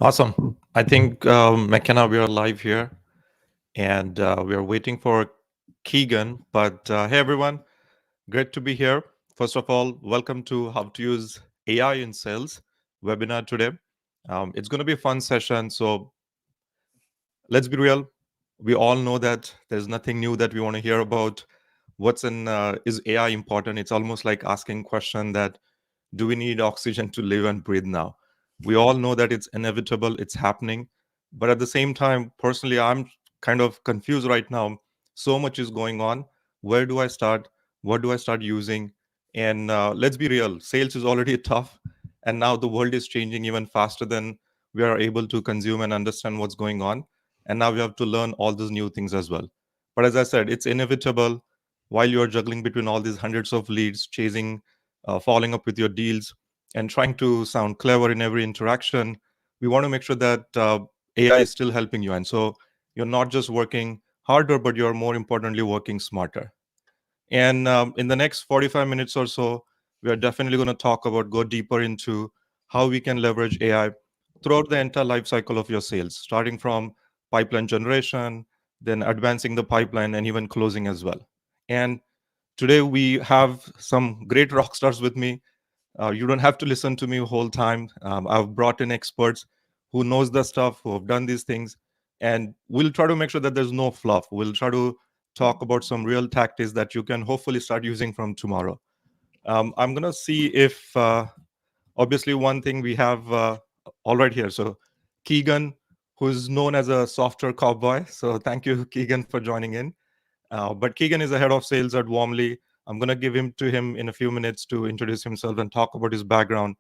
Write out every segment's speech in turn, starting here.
Awesome. I think, McKenna, we are live here and we are waiting for Keegan. But hey, everyone, great to be here. First of all, welcome to How to Use AI in Sales webinar today. It's going to be a fun session. So let's be real. We all know that there's nothing new that we want to hear about. What's in is AI important? It's almost like asking question that do we need oxygen to live and breathe now? We all know that it's inevitable, it's happening. But at the same time, personally, I'm kind of confused right now. So much is going on. Where do I start? What do I start using? And let's be real, sales is already tough. And now the world is changing even faster than we are able to consume and understand what's going on. And now we have to learn all these new things as well. But as I said, it's inevitable while you're juggling between all these hundreds of leads, chasing, following up with your deals, and trying to sound clever in every interaction. We want to make sure that AI is still helping you. And so you're not just working harder, but you're more importantly working smarter. And in the next 45 minutes or so, we are definitely going to talk about, go deeper into how we can leverage AI throughout the entire life cycle of your sales, starting from pipeline generation, then advancing the pipeline, and even closing as well. And today we have some great rock stars with me. You don't have to listen to me the whole time. I've brought in experts who knows the stuff, who have done these things, and we'll try to make sure that there's no fluff. We'll try to talk about some real tactics that you can hopefully start using from tomorrow. I'm gonna see if obviously one thing we have all right here. So Keegan, who's known as a software cowboy. So thank you, Keegan, for joining in. But Keegan is the head of sales at Warmly. I'm going to give him to him in a few minutes to introduce himself and talk about his background.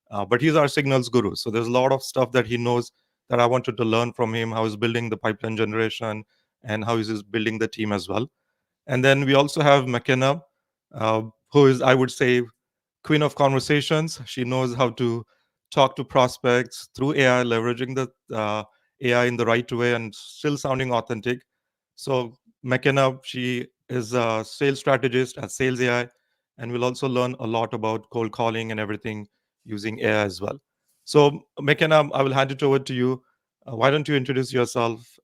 But he's our signals guru. So there's a lot of stuff that he knows that I wanted to learn from him, how he's building the pipeline generation and how he's building the team as well. And then we also have McKenna, who is, I would say, queen of conversations. She knows how to talk to prospects through AI, leveraging the AI in the right way and still sounding authentic. So McKenna, she is a sales strategist at Sales AI, and we'll also learn a lot about cold calling and everything using AI as well. So McKenna, I will hand it over to you. Why don't you introduce yourself,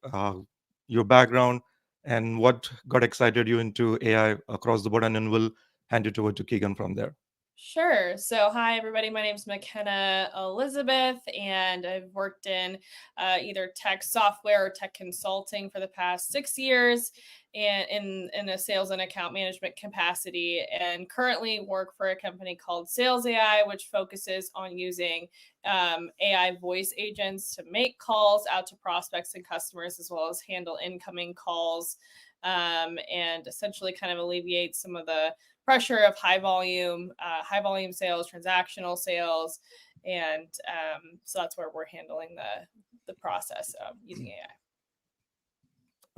your background, and what got excited you into AI across the board, and then we'll hand it over to Keegan from there. Sure. So, hi, everybody. My name's McKenna Elizabeth, and I've worked in either tech software or tech consulting for the past 6 years and in a sales and account management capacity, and currently work for a company called Sales AI, which focuses on using AI voice agents to make calls out to prospects and customers, as well as handle incoming calls and essentially kind of alleviate some of the pressure of high volume sales, transactional sales, and so that's where we're handling the process of using AI.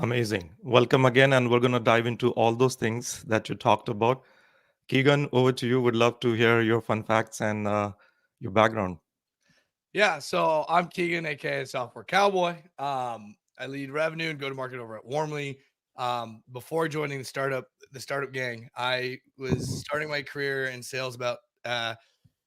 Amazing. Welcome again, and we're going to dive into all those things that you talked about. Keegan, over to you. Would love to hear your fun facts and your background. Yeah, so I'm Keegan, aka Software Cowboy. I lead revenue and go to market over at Warmly. Before joining the startup gang, I was starting my career in sales about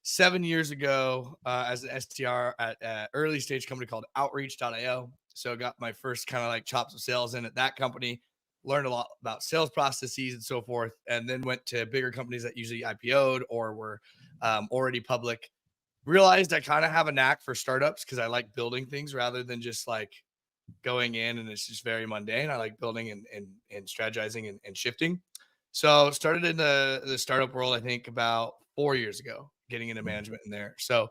7 years ago as an SDR at an early stage company called Outreach.io. So I got my first kind of like chops of sales in at that company, learned a lot about sales processes and so forth, and then went to bigger companies that usually IPO'd or were already public. Realized I kind of have a knack for startups because I like building things rather than just like going in and it's just very mundane. I like building and strategizing and shifting. So started in the startup world, I think about 4 years ago, getting into management in there. So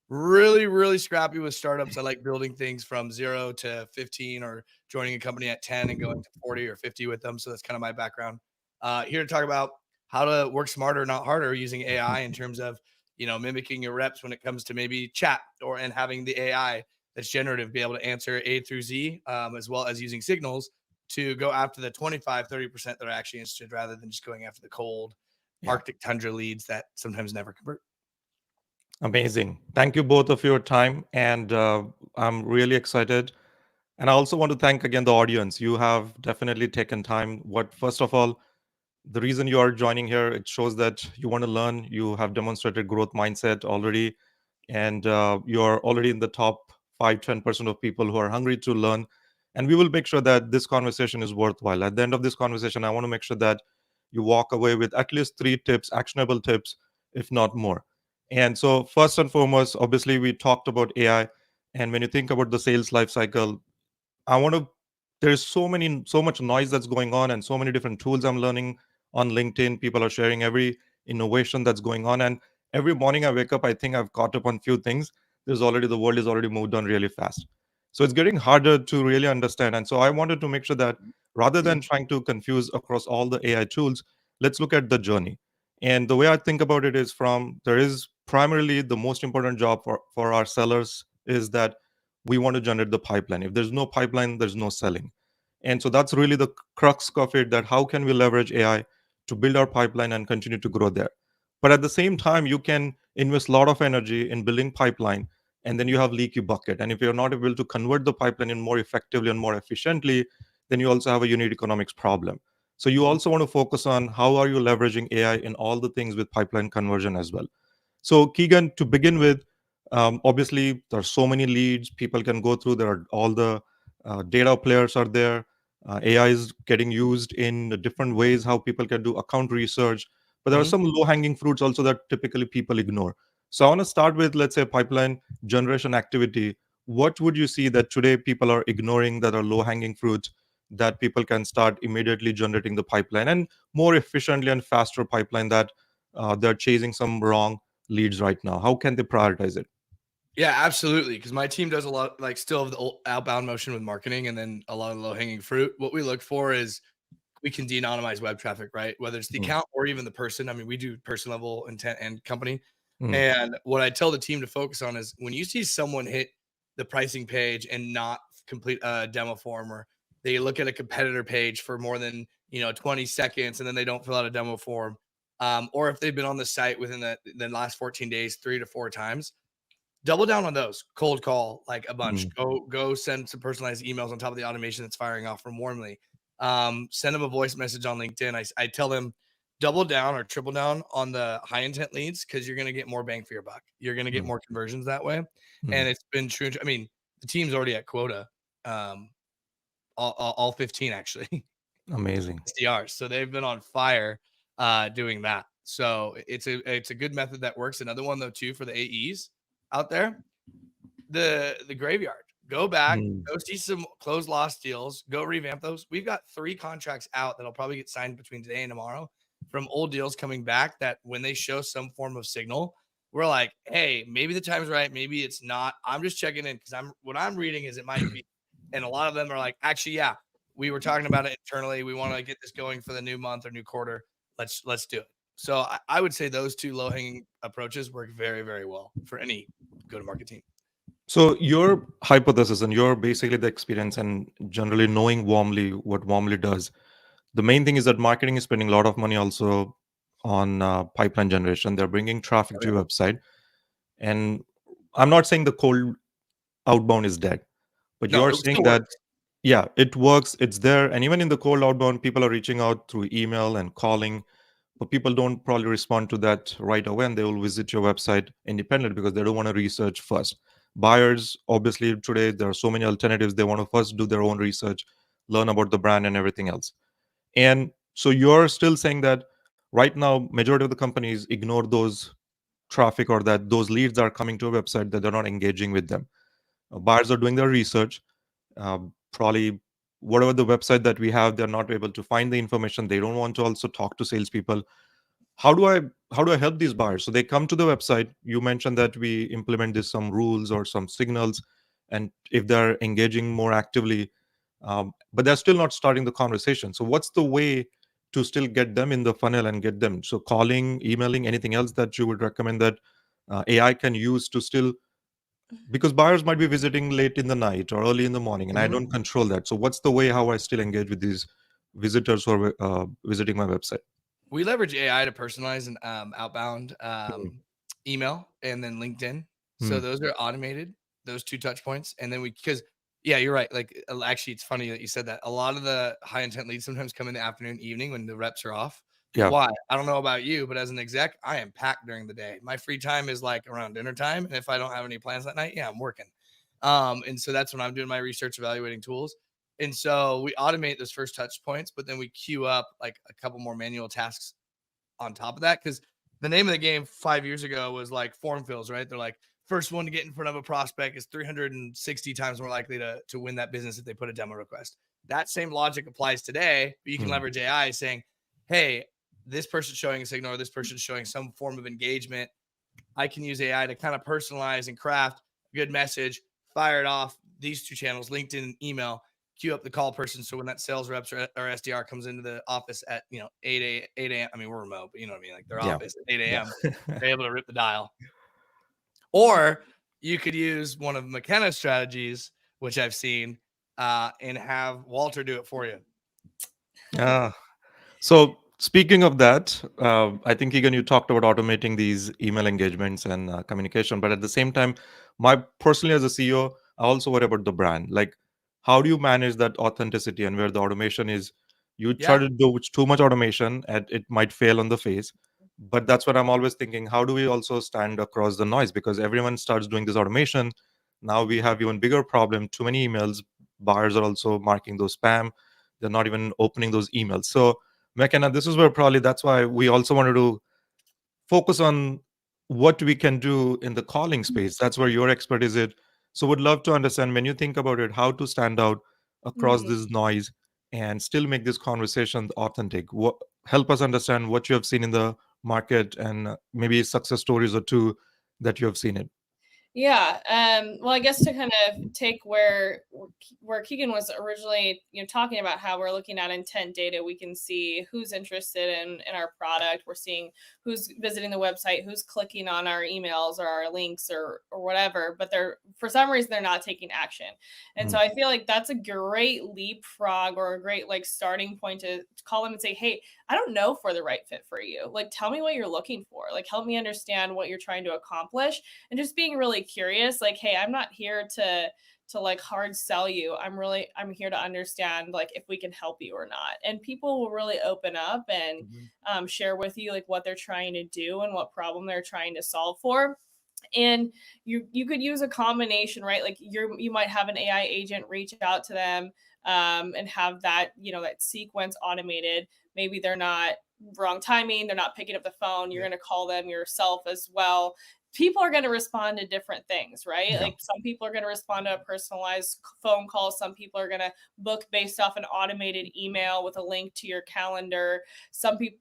really scrappy with startups. I like building things from 0 to 15 or joining a company at 10 and going to 40 or 50 with them. So that's kind of my background. Here to talk about how to work smarter, not harder, using AI in terms of mimicking your reps when it comes to maybe chat or and having the AI that's generative be able to answer A through Z, as well as using signals to go after the 25-30% that are actually interested rather than just going after the cold Yeah. Arctic tundra leads that sometimes never convert. Amazing. Thank you both of your time. And I'm really excited. And I also want to thank again the audience. You have definitely taken time. First of all, the reason you are joining here, it shows that you want to learn. You have demonstrated growth mindset already, and you're already in the top 5-10% of people who are hungry to learn, and we will make sure that this conversation is worthwhile. At the end of this conversation, I want to make sure that you walk away with at least 3 tips, actionable tips, if not more. And so, first and foremost, obviously, we talked about AI. And when you think about the sales life cycle, I want to, there's so much noise that's going on and so many different tools I'm learning on LinkedIn. People are sharing every innovation that's going on. And every morning I wake up, I think I've caught up on few things. The world is already moved on really fast. So it's getting harder to really understand. And so I wanted to make sure that rather than trying to confuse across all the AI tools, let's look at the journey. And the way I think about it is from there is primarily the most important job for our sellers is that we want to generate the pipeline. If there's no pipeline, there's no selling. And so that's really the crux of it, that how can we leverage AI to build our pipeline and continue to grow there. But at the same time, you can invest a lot of energy in building pipeline, and then you have leaky bucket. And if you're not able to convert the pipeline in more effectively and more efficiently, then you also have a unit economics problem. So you also want to focus on how are you leveraging AI in all the things with pipeline conversion as well. So, Keegan, to begin with, obviously there are so many leads people can go through. There are all the data players are there. AI is getting used in different ways. How people can do account research, but there are Mhm. some low-hanging fruits also that typically people ignore. So, I want to start with, let's say, pipeline generation activity. What would you see that today people are ignoring that are low-hanging fruits that people can start immediately generating the pipeline and more efficiently and faster pipeline that they're chasing some wrong leads right now? How can they prioritize it? Yeah, absolutely. Because my team does a lot, like still of the outbound motion with marketing, and then a lot of low hanging fruit. What we look for is we can de-anonymize web traffic, right? Whether it's the Mm, account or even the person. I mean, we do person level intent and company. mm, And what I tell the team to focus on is when you see someone hit the pricing page and not complete a demo form, or they look at a competitor page for more than 20 seconds and then they don't fill out a demo form, or if they've been on the site within the last 14 days 3 to 4 times, double down on those. Cold call like a bunch. mm, Go send some personalized emails on top of the automation that's firing off from Warmly. Send them a voice message on LinkedIn. I tell them double down or triple down on the high intent leads because you're going to get more bang for your buck. You're going to get mm, more conversions that way. mm. And it's been true. I mean, the team's already at quota. Um, all 15 actually Amazing. SDRs. So they've been on fire doing that. So it's a good method that works. Another one though too for the AEs out there, the graveyard. Go back, Mm, go see some closed lost deals, go revamp those. We've got 3 contracts out that'll probably get signed between today and tomorrow from old deals coming back that when they show some form of signal, we're like, hey, maybe the time's right, maybe it's not. I'm just checking in because what I'm reading is it might be. And a lot of them are like, actually, yeah, we were talking about it internally. We want to get this going for the new month or new quarter. Let's do it. So I would say those two low hanging approaches work very, very well for any go to market team. So your hypothesis and your basically the experience and generally knowing warmly what warmly does. The main thing is that marketing is spending a lot of money also on pipeline generation. They're bringing traffic to your website, and I'm not saying the cold outbound is dead, but No, you're it saying still that works. yeah, it works. It's there, and even in the cold outbound, people are reaching out through email and calling, but people don't probably respond to that right away, and they will visit your website independently because they don't want to research first. Buyers, obviously, today there are so many alternatives. They want to first do their own research, learn about the brand and everything else. And so you're still saying that right now, majority of the companies ignore those traffic or that those leads are coming to a website that they're not engaging with them. Buyers are doing their research. Probably whatever the website that we have, they're not able to find the information. They don't want to also talk to salespeople. How do I help these buyers? So they come to the website. You mentioned that we implement this some rules or some signals, and if they're engaging more actively, but they're still not starting the conversation. So what's the way to still get them in the funnel and get them? So calling, emailing, anything else that you would recommend that AI can use to still, because buyers might be visiting late in the night or early in the morning, and I Mhm. don't control that. So what's the way how I still engage with these visitors who are visiting my website? We leverage AI to personalize an outbound Hmm. email and then LinkedIn. So Hmm. those are automated, those 2 touch points. And then because, yeah, you're right. Like, actually, it's funny that you said that. A lot of the high intent leads sometimes come in the afternoon, evening when the reps are off. Yeah. Why? I don't know about you, but as an exec, I am packed during the day. My free time is like around dinner time. And if I don't have any plans that night, yeah, I'm working. And so that's when I'm doing my research evaluating tools. And so we automate those first touch points, but then we queue up like a couple more manual tasks on top of that. Cause the name of the game 5 years ago was like form fills, right? They're like, first one to get in front of a prospect is 360 times more likely to win that business if they put a demo request. That same logic applies today, but you can Mm. leverage AI saying, hey, this person's showing a signal or this person's showing some form of engagement. I can use AI to kind of personalize and craft a good message, fire it off these two channels, LinkedIn, email, queue up the call person. So when that sales reps or SDR comes into the office at 8 a.m. I mean, we're remote, but you know what I mean? Like their Yeah. office at 8 Yeah. a.m. They're able to rip the dial. Or you could use one of McKenna's strategies, which I've seen, and have Walter do it for you. Ah, so speaking of that, I think Keegan, you talked about automating these email engagements and communication, but at the same time, my personally as a CEO, I also worry about the brand. Like, how do you manage that authenticity and where the automation is? You try Yeah. to do too much automation, and it might fail on the face. But that's what I'm always thinking. How do we also stand across the noise? Because everyone starts doing this automation. Now we have even bigger problem. Too many emails. Buyers are also marking those spam. They're not even opening those emails. So McKenna, this is where probably that's why we also wanted to focus on what we can do in the calling space. That's where your expertise is. So would love to understand when you think about it, how to stand out across Mhm. this noise and still make this conversation authentic. What, help us understand what you have seen in the market and maybe success stories or two that you have seen it. Yeah. Well, I guess to kind of take where Keegan was originally, talking about how we're looking at intent data, we can see who's interested in our product. We're seeing who's visiting the website, who's clicking on our emails or our links or whatever. But they're for some reason they're not taking action, and so Mm, I feel like that's a great leapfrog or a great like starting point to call them and say, hey, I don't know if we're the right fit for you. Like, tell me what you're looking for. Like, help me understand what you're trying to accomplish and just being really curious like hey, I'm not here to like hard sell you. I'm here to understand like if we can help you or not, and people will really open up and Mhm. share with you like what they're trying to do and what problem they're trying to solve for. And you could use a combination, right? Like you might have an AI agent reach out to them, and have that that sequence automated. Maybe they're not wrong timing, they're not picking up the phone, you're Yeah. going to call them yourself as well. People are going to respond to different things, right? yeah, Like some people are going to respond to a personalized phone call, some people are going to book based off an automated email with a link to your calendar. Some people,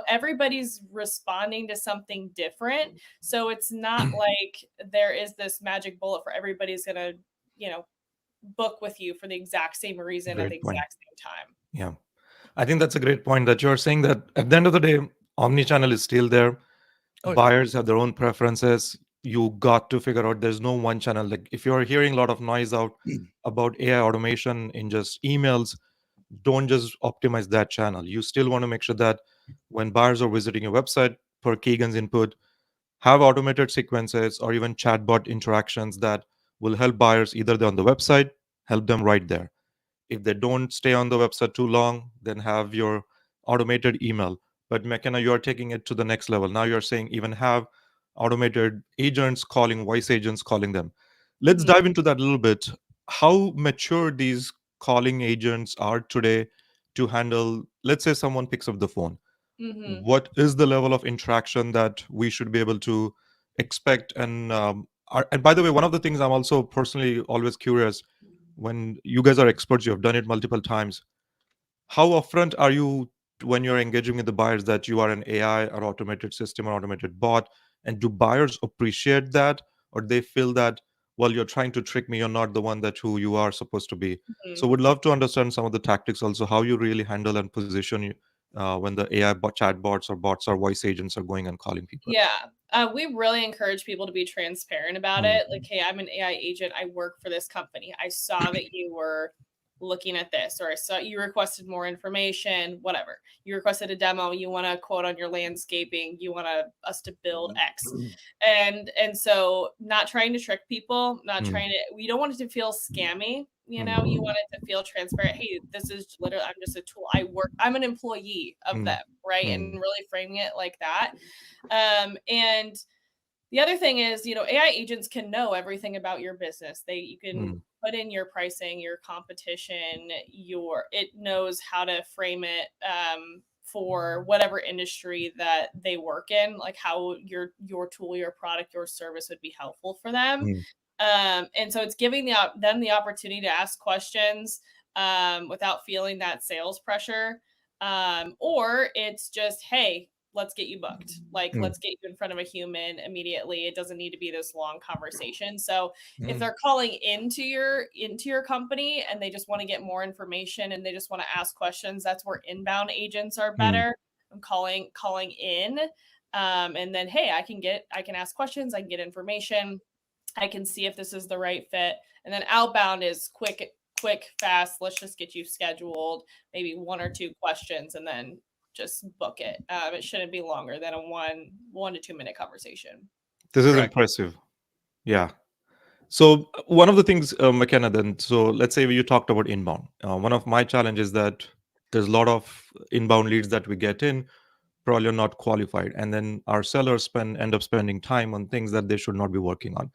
everybody's responding to something different, so it's not like there is this magic bullet for everybody's going to, you know, book with you for the exact same reason at the great point. exact same time. Yeah. I think that's a great point that you're saying that at the end of the day, omni-channel is still there. Oh yeah. Buyers have their own preferences. You got to figure out there's no one channel. Like if you're hearing a lot of noise out about AI automation in just emails, don't just optimize that channel. You still want to make sure that when buyers are visiting your website, per Keegan's input, have automated sequences or even chatbot interactions that will help buyers either they're on the website, help them right there. If they don't stay on the website too long, then have your automated email. But McKenna, you're taking it to the next level. Now you're saying even have automated agents calling, voice agents calling them. Let's Mhm. dive into that a little bit. How mature these calling agents are today to handle, let's say someone picks up the phone. Mhm. What is the level of interaction that we should be able to expect? And by the way, one of the things I'm also personally always curious, when you guys are experts, you have done it multiple times, how upfront are you when you're engaging with the buyers that you are an AI or automated system or automated bot? And do buyers appreciate that, or they feel that, well, you're trying to trick me, you're not the one that who you are supposed to be? So Mhm. would love to understand some of the tactics also, how you really handle and position you when the AI chat bots or bots or voice agents are going and calling people. Yeah. We really encourage people to be transparent about Mm, it. Like, hey, I'm an AI agent. I work for this company. I saw that you were looking at this, or I saw you requested more information, whatever. You requested a demo. You want a quote on your landscaping. You want us to build X. Mhm. And so not trying to trick people, not mm, trying to, we don't want it to feel scammy. You mm, want it to feel transparent. Hey, this is literally, I'm just a tool. I'm an employee of mm, them, right? And mm, really framing it like that. And The other thing is, AI agents can know everything about your business. You can Mm, put in your pricing, your competition, it knows how to frame it for whatever industry that they work in, like how your tool, your product, your service would be helpful for them. mm, And so it's giving them the opportunity to ask questions without feeling that sales pressure. Or it's just, hey, let's get you booked. Like, mm, let's get you in front of a human immediately. It doesn't need to be this long conversation. So if Mm, they're calling into your company and they just want to get more information and they just want to ask questions, that's where inbound agents are mm, better. I'm calling in. And then, hey, I can ask questions, I can get information, I can see if this is the right fit. And then outbound is quick, fast. Let's just get you scheduled, maybe one or two questions, and then just book it. It shouldn't be longer than a 1 to 2 minute conversation. this is correct. impressive. Yeah. So one of the things, McKenna, then, so let's say you talked about inbound. One of my challenges is that there's a lot of inbound leads that we get in, probably are not qualified, and then our sellers end up spending time on things that they should not be working on.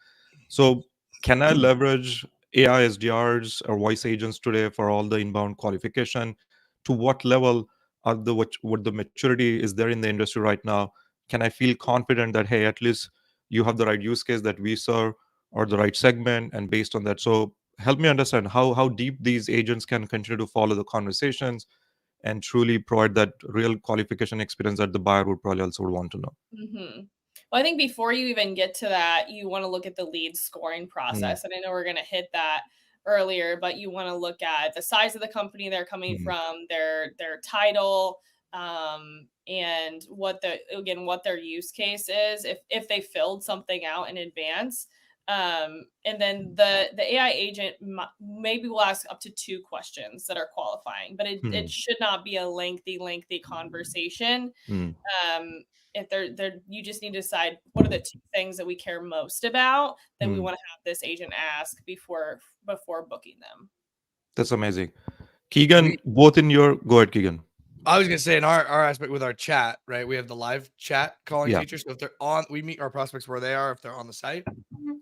So can I leverage AI SDRs or voice agents today for all the inbound qualification? To what level are what the maturity is there in the industry right now? Can I feel confident that, hey, at least you have the right use case that we serve or the right segment, and based on that, so help me understand how deep these agents can continue to follow the conversations and truly provide that real qualification experience that the buyer would probably also would want to know. hmm Well, I think before you even get to that, you want to look at the lead scoring Mm, process. And I know we're going to hit that earlier, but you want to look at the size of the company they're coming mm, from, their title, and what their use case is. If they filled something out in advance, and then the AI agent maybe will ask up to two questions that are qualifying, but it mm, should not be a lengthy conversation. mm, If they're you just need to decide what are the two things that we care most about that we mm. want to have this agent ask before booking them. That's amazing. Keegan, We both in your go ahead, Keegan. I was gonna say in our aspect with our chat, right? We have the live chat calling Yeah. feature. So if they're on, we meet our prospects where they are if they're on the site.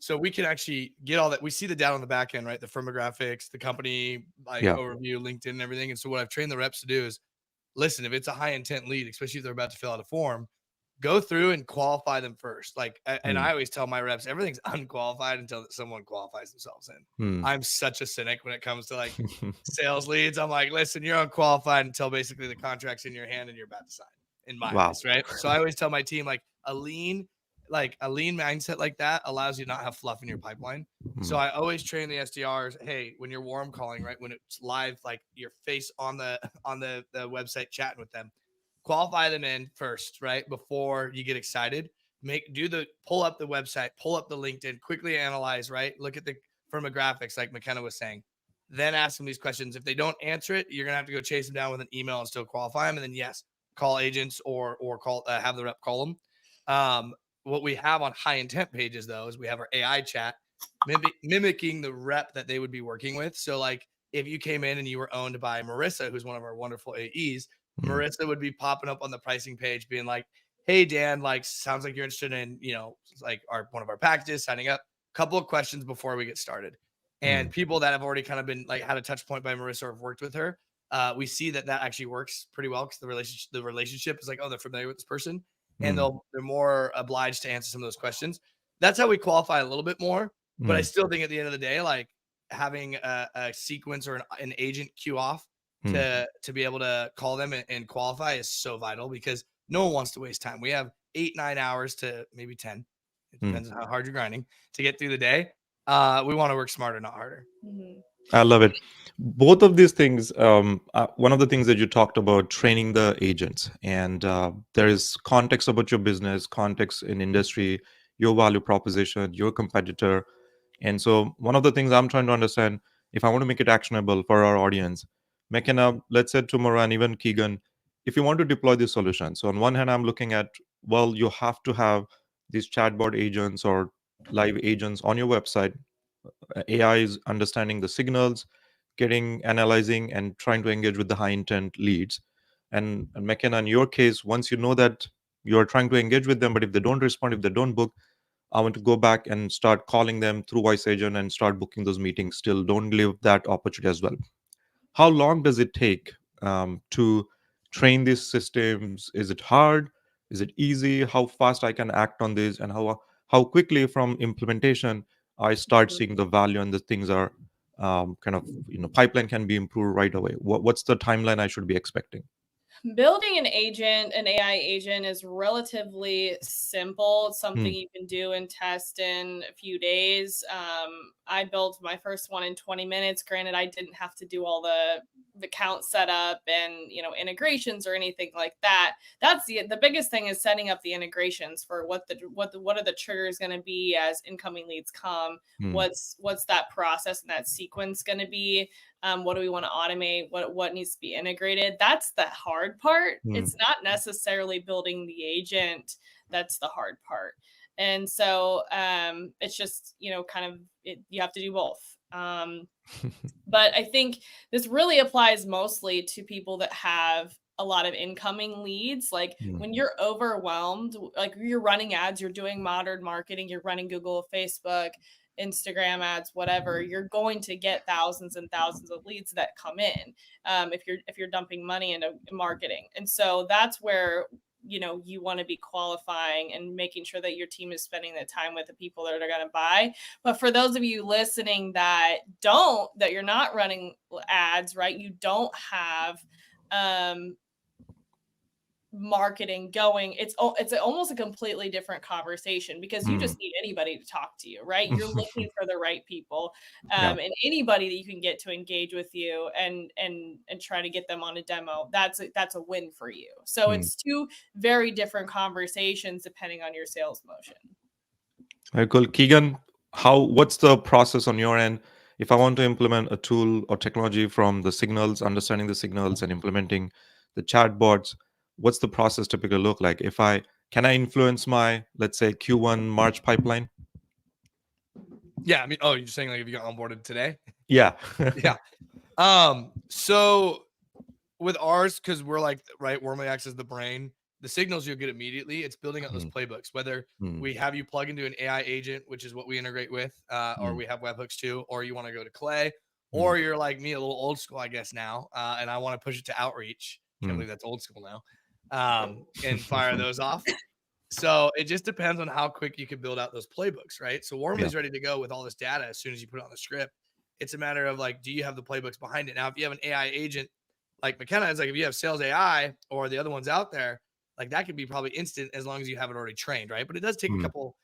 So we can actually get all that. We see the data on the back end, right? The firmographics, the company like Yeah. overview, LinkedIn, and everything. And so what I've trained the reps to do is listen, if it's a high intent lead, especially if they're about to fill out a form, go through and qualify them first. Like, and Mm, I always tell my reps, everything's unqualified until someone qualifies themselves in. mm. I'm such a cynic when it comes to like sales leads. I'm like, listen, you're unqualified until basically the contract's in your hand and you're about to sign, in my Wow. eyes, right? So I always tell my team like a lean mindset like that allows you to not have fluff in your pipeline. So Mm, I always train the SDRs, hey, when you're warm calling, right? When it's live, like your face on the website chatting with them, qualify them in first, right? Before you get excited. Pull up the website, pull up the LinkedIn, quickly analyze, right? Look at the firmographics, like McKenna was saying. Then ask them these questions. If they don't answer it, you're gonna have to go chase them down with an email and still qualify them. And then yes, call agents or call have the rep call them. What we have on high intent pages though is we have our AI chat mimicking the rep that they would be working with. So like if you came in and you were owned by Marissa, who's one of our wonderful AEs, mm, Marissa would be popping up on the pricing page being like, hey Dan, like sounds like you're interested in, like our one of our packages, signing up. Couple of questions before we get started. And mm, people that have already kind of been like had a touch point by Marissa or have worked with her, we see that actually works pretty well because the relationship is like, oh, they're familiar with this person, and mm, they're more obliged to answer some of those questions. That's how we qualify a little bit more. But I mm, still think at the end of the day, like having a sequence or an agent queue off mm, to be able to call them and qualify is so vital because no one wants to waste time. We have 8-9 hours to maybe 10. It mm. depends on how hard you're grinding to get through the day. We want to work smarter, not harder. Mhm. I love it. Both of these things, one of the things that you talked about training the agents, and there is context about your business, context in industry, your value proposition, your competitor. And so, one of the things I'm trying to understand, if I want to make it actionable for our audience, McKenna, let's say tomorrow, and even Keegan, if you want to deploy this solution. So, on one hand, I'm looking at, well, you have to have these chatbot agents or live agents on your website. AI is understanding the signals, getting analyzing and trying to engage with the high intent leads. And McKenna, in your case, once you know that you're trying to engage with them, but if they don't respond, if they don't book, I want to go back and start calling them through voice agent and start booking those meetings. Still, don't leave that opportunity as well. How long does it take to train these systems? Is it hard? Is it easy? How fast I can act on this, and how quickly from implementation I start seeing the value and the things are kind of pipeline can be improved right away. What's the timeline I should be expecting? Building an AI agent is relatively simple. It's Hmm. something you can do and test in a few days. I built my first one in 20 minutes. Granted, I didn't have to do all the count setup and integrations or anything like that. That's the biggest thing is setting up the integrations for what are the triggers going to be as incoming leads come. Hmm. What's that process and that sequence going to be? What do we want to automate? What needs to be integrated? That's the hard part. Hmm. It's not necessarily building the agent that's the hard part. And so it's just kind of you have to do both. But I think this really applies mostly to people that have a lot of incoming leads. Like Hmm. when you're overwhelmed, like you're running ads, you're doing modern marketing, you're running Google, Facebook, Instagram ads, whatever, you're going to get thousands and thousands of leads that come in if you're dumping money into marketing. And so that's where you want to be qualifying and making sure that your team is spending the time with the people that are going to buy. But for those of you listening that you're not running ads, right? You don't have um marketing going. It's almost a completely different conversation because you Hmm. just need anybody to talk to you, right? You're looking for the right people, Yeah. and anybody that you can get to engage with you and try to get them on a demo. That's a win for you. So Hmm. it's two very different conversations depending on your sales motion. Very cool. Keegan, what's the process on your end? If I want to implement a tool or technology from the signals, understanding the signals and implementing the chatbots, what's the process typically look like? If I can I influence my, let's say, Q1 March pipeline? Yeah, I mean, oh, you're saying like if you got onboarded today? Yeah. Yeah. So with ours, because we're like, right, Wormly acts as the brain, the signals you'll get immediately, it's building out those Hmm. playbooks, whether Hmm. we have you plug into an AI agent, which is what we integrate with, or Hmm. we have webhooks too, or you want to go to Clay, Hmm. or you're like me, a little old school, I guess now, and I want to push it to outreach. Can't Hmm. believe that's old school now. And fire those off. So it just depends on how quick you can build out those playbooks, right? So Yeah. Warmly's ready to go with all this data as soon as you put it on the script. It's a matter of like, do you have the playbooks behind it? Now, if you have an AI agent like McKenna, it's like if you have sales AI or the other ones out there, like that could be probably instant as long as you have it already trained, right? But it does take a Hmm. couple.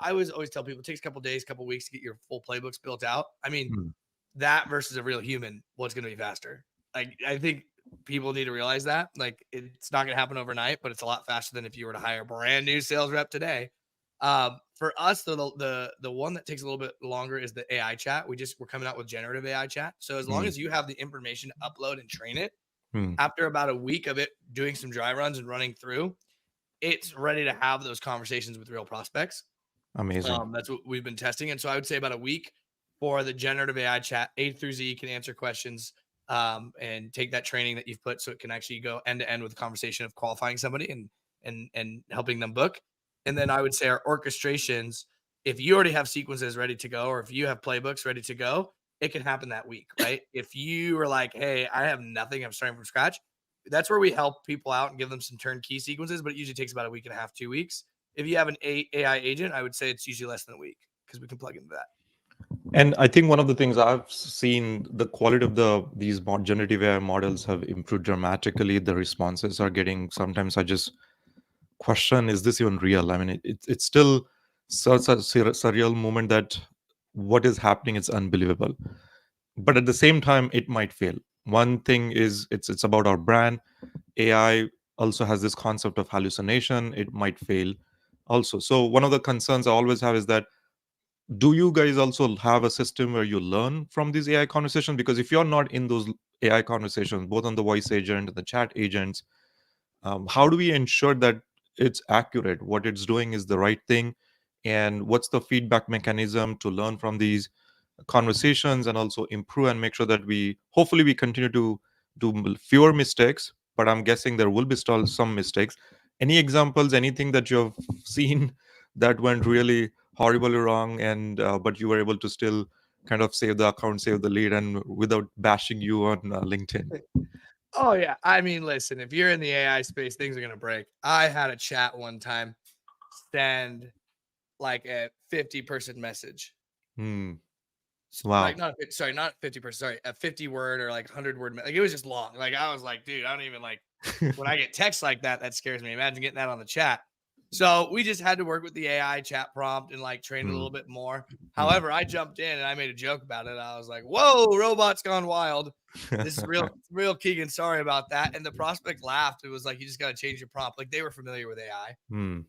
I always tell people it takes a couple days, couple weeks to get your full playbooks built out. I mean, Hmm. that versus a real human, what's going to be faster? Like, I think people need to realize that. Like, it's not going to happen overnight, but it's a lot faster than if you were to hire a brand new sales rep today. For us, the one that takes a little bit longer is the AI chat. We're coming out with generative AI chat. So as long Hmm. as you have the information to upload and train it, Hmm. after about a week of it doing some dry runs and running through, it's ready to have those conversations with real prospects. Amazing. That's what we've been testing. And so I would say about a week for the generative AI chat, A through Z can answer questions and take that training that you've put so it can actually go end to end with the conversation of qualifying somebody and helping them book. And then I would say our orchestrations, if you already have sequences ready to go, or if you have playbooks ready to go, it can happen that week, right? If you are like, hey, I have nothing, I'm starting from scratch, that's where we help people out and give them some turnkey sequences, but it usually takes about a week and a half, 2 weeks. If you have an AI agent, I would say it's usually less than a week because we can plug into that. And I think one of the things I've seen, the quality of these generative AI models have improved dramatically. The responses are getting, sometimes I just question, is this even real? I mean, it's still such a surreal moment that what is happening is unbelievable. But at the same time, it might fail. One thing is it's about our brand. AI also has this concept of hallucination. It might fail also. So one of the concerns I always have is that, do you guys also have a system where you learn from these AI conversations? Because if you're not in those AI conversations, both on the voice agent and the chat agents, how do we ensure that it's accurate, what it's doing is the right thing, and what's the feedback mechanism to learn from these conversations and also improve and make sure that we hopefully we continue to do fewer mistakes, but I'm guessing there will be still some mistakes. Any examples, anything that you have seen that went really horribly wrong, and but you were able to still kind of save the account, save the lead, and without bashing you on LinkedIn. Oh yeah. I mean, listen, if you're in the AI space, things are gonna break. I had a chat one time send like a 50-person message. Hmm. Like Wow. not sorry, not 50%, sorry, a 50 word or like 100 word. Like it was just long. Like I was like, dude, I don't even like when I get text like that, that scares me. Imagine getting that on the chat. So we just had to work with the AI chat prompt and like train it a Hmm. little bit more. Hmm. However, I jumped in and I made a joke about it. I was like, whoa, robots gone wild. This is real Keegan. Sorry about that. And the prospect laughed. It was like, you just got to change your prompt. Like they were familiar with AI. Hmm.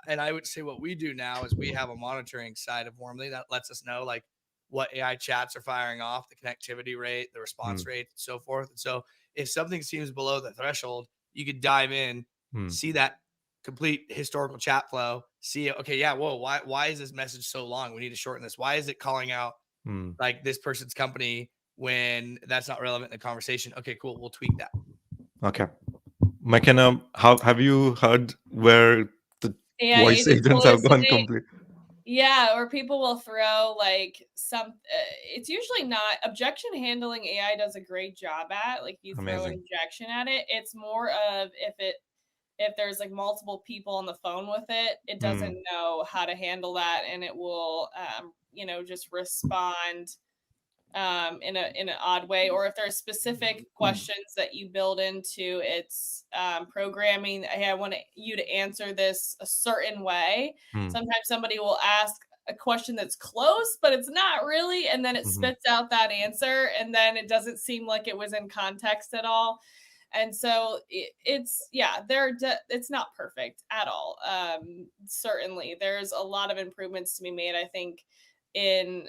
And I would say what we do now is we have a monitoring side of Warmly that lets us know like what AI chats are firing off, the connectivity rate, the Hmm. response rate, and so forth. And so if something seems below the threshold, you could dive in, Hmm. see that complete historical chat flow, see okay, yeah, whoa, why is this message so long? We need to shorten this. Why is it calling out Hmm. like this person's company when that's not relevant in the conversation? Okay, cool. We'll tweak that. Okay. McKenna, how have you heard where the AI voice agents agents have gone hallucinate. complete? Yeah, or people will throw like it's usually not objection handling. AI does a great job at, like, you throw an Amazing. objection at it. It's more of if there's like multiple people on the phone with it, it doesn't Hmm. know how to handle that, and it will just respond in an odd way, or if there's specific questions that you build into its programming. Hey, I want you to answer this a certain way. Hmm. Sometimes somebody will ask a question that's close, but it's not really, and then it Hmm. spits out that answer, and then it doesn't seem like it was in context at all. And so it's yeah, it's not perfect at all. Certainly, there's a lot of improvements to be made, I think. In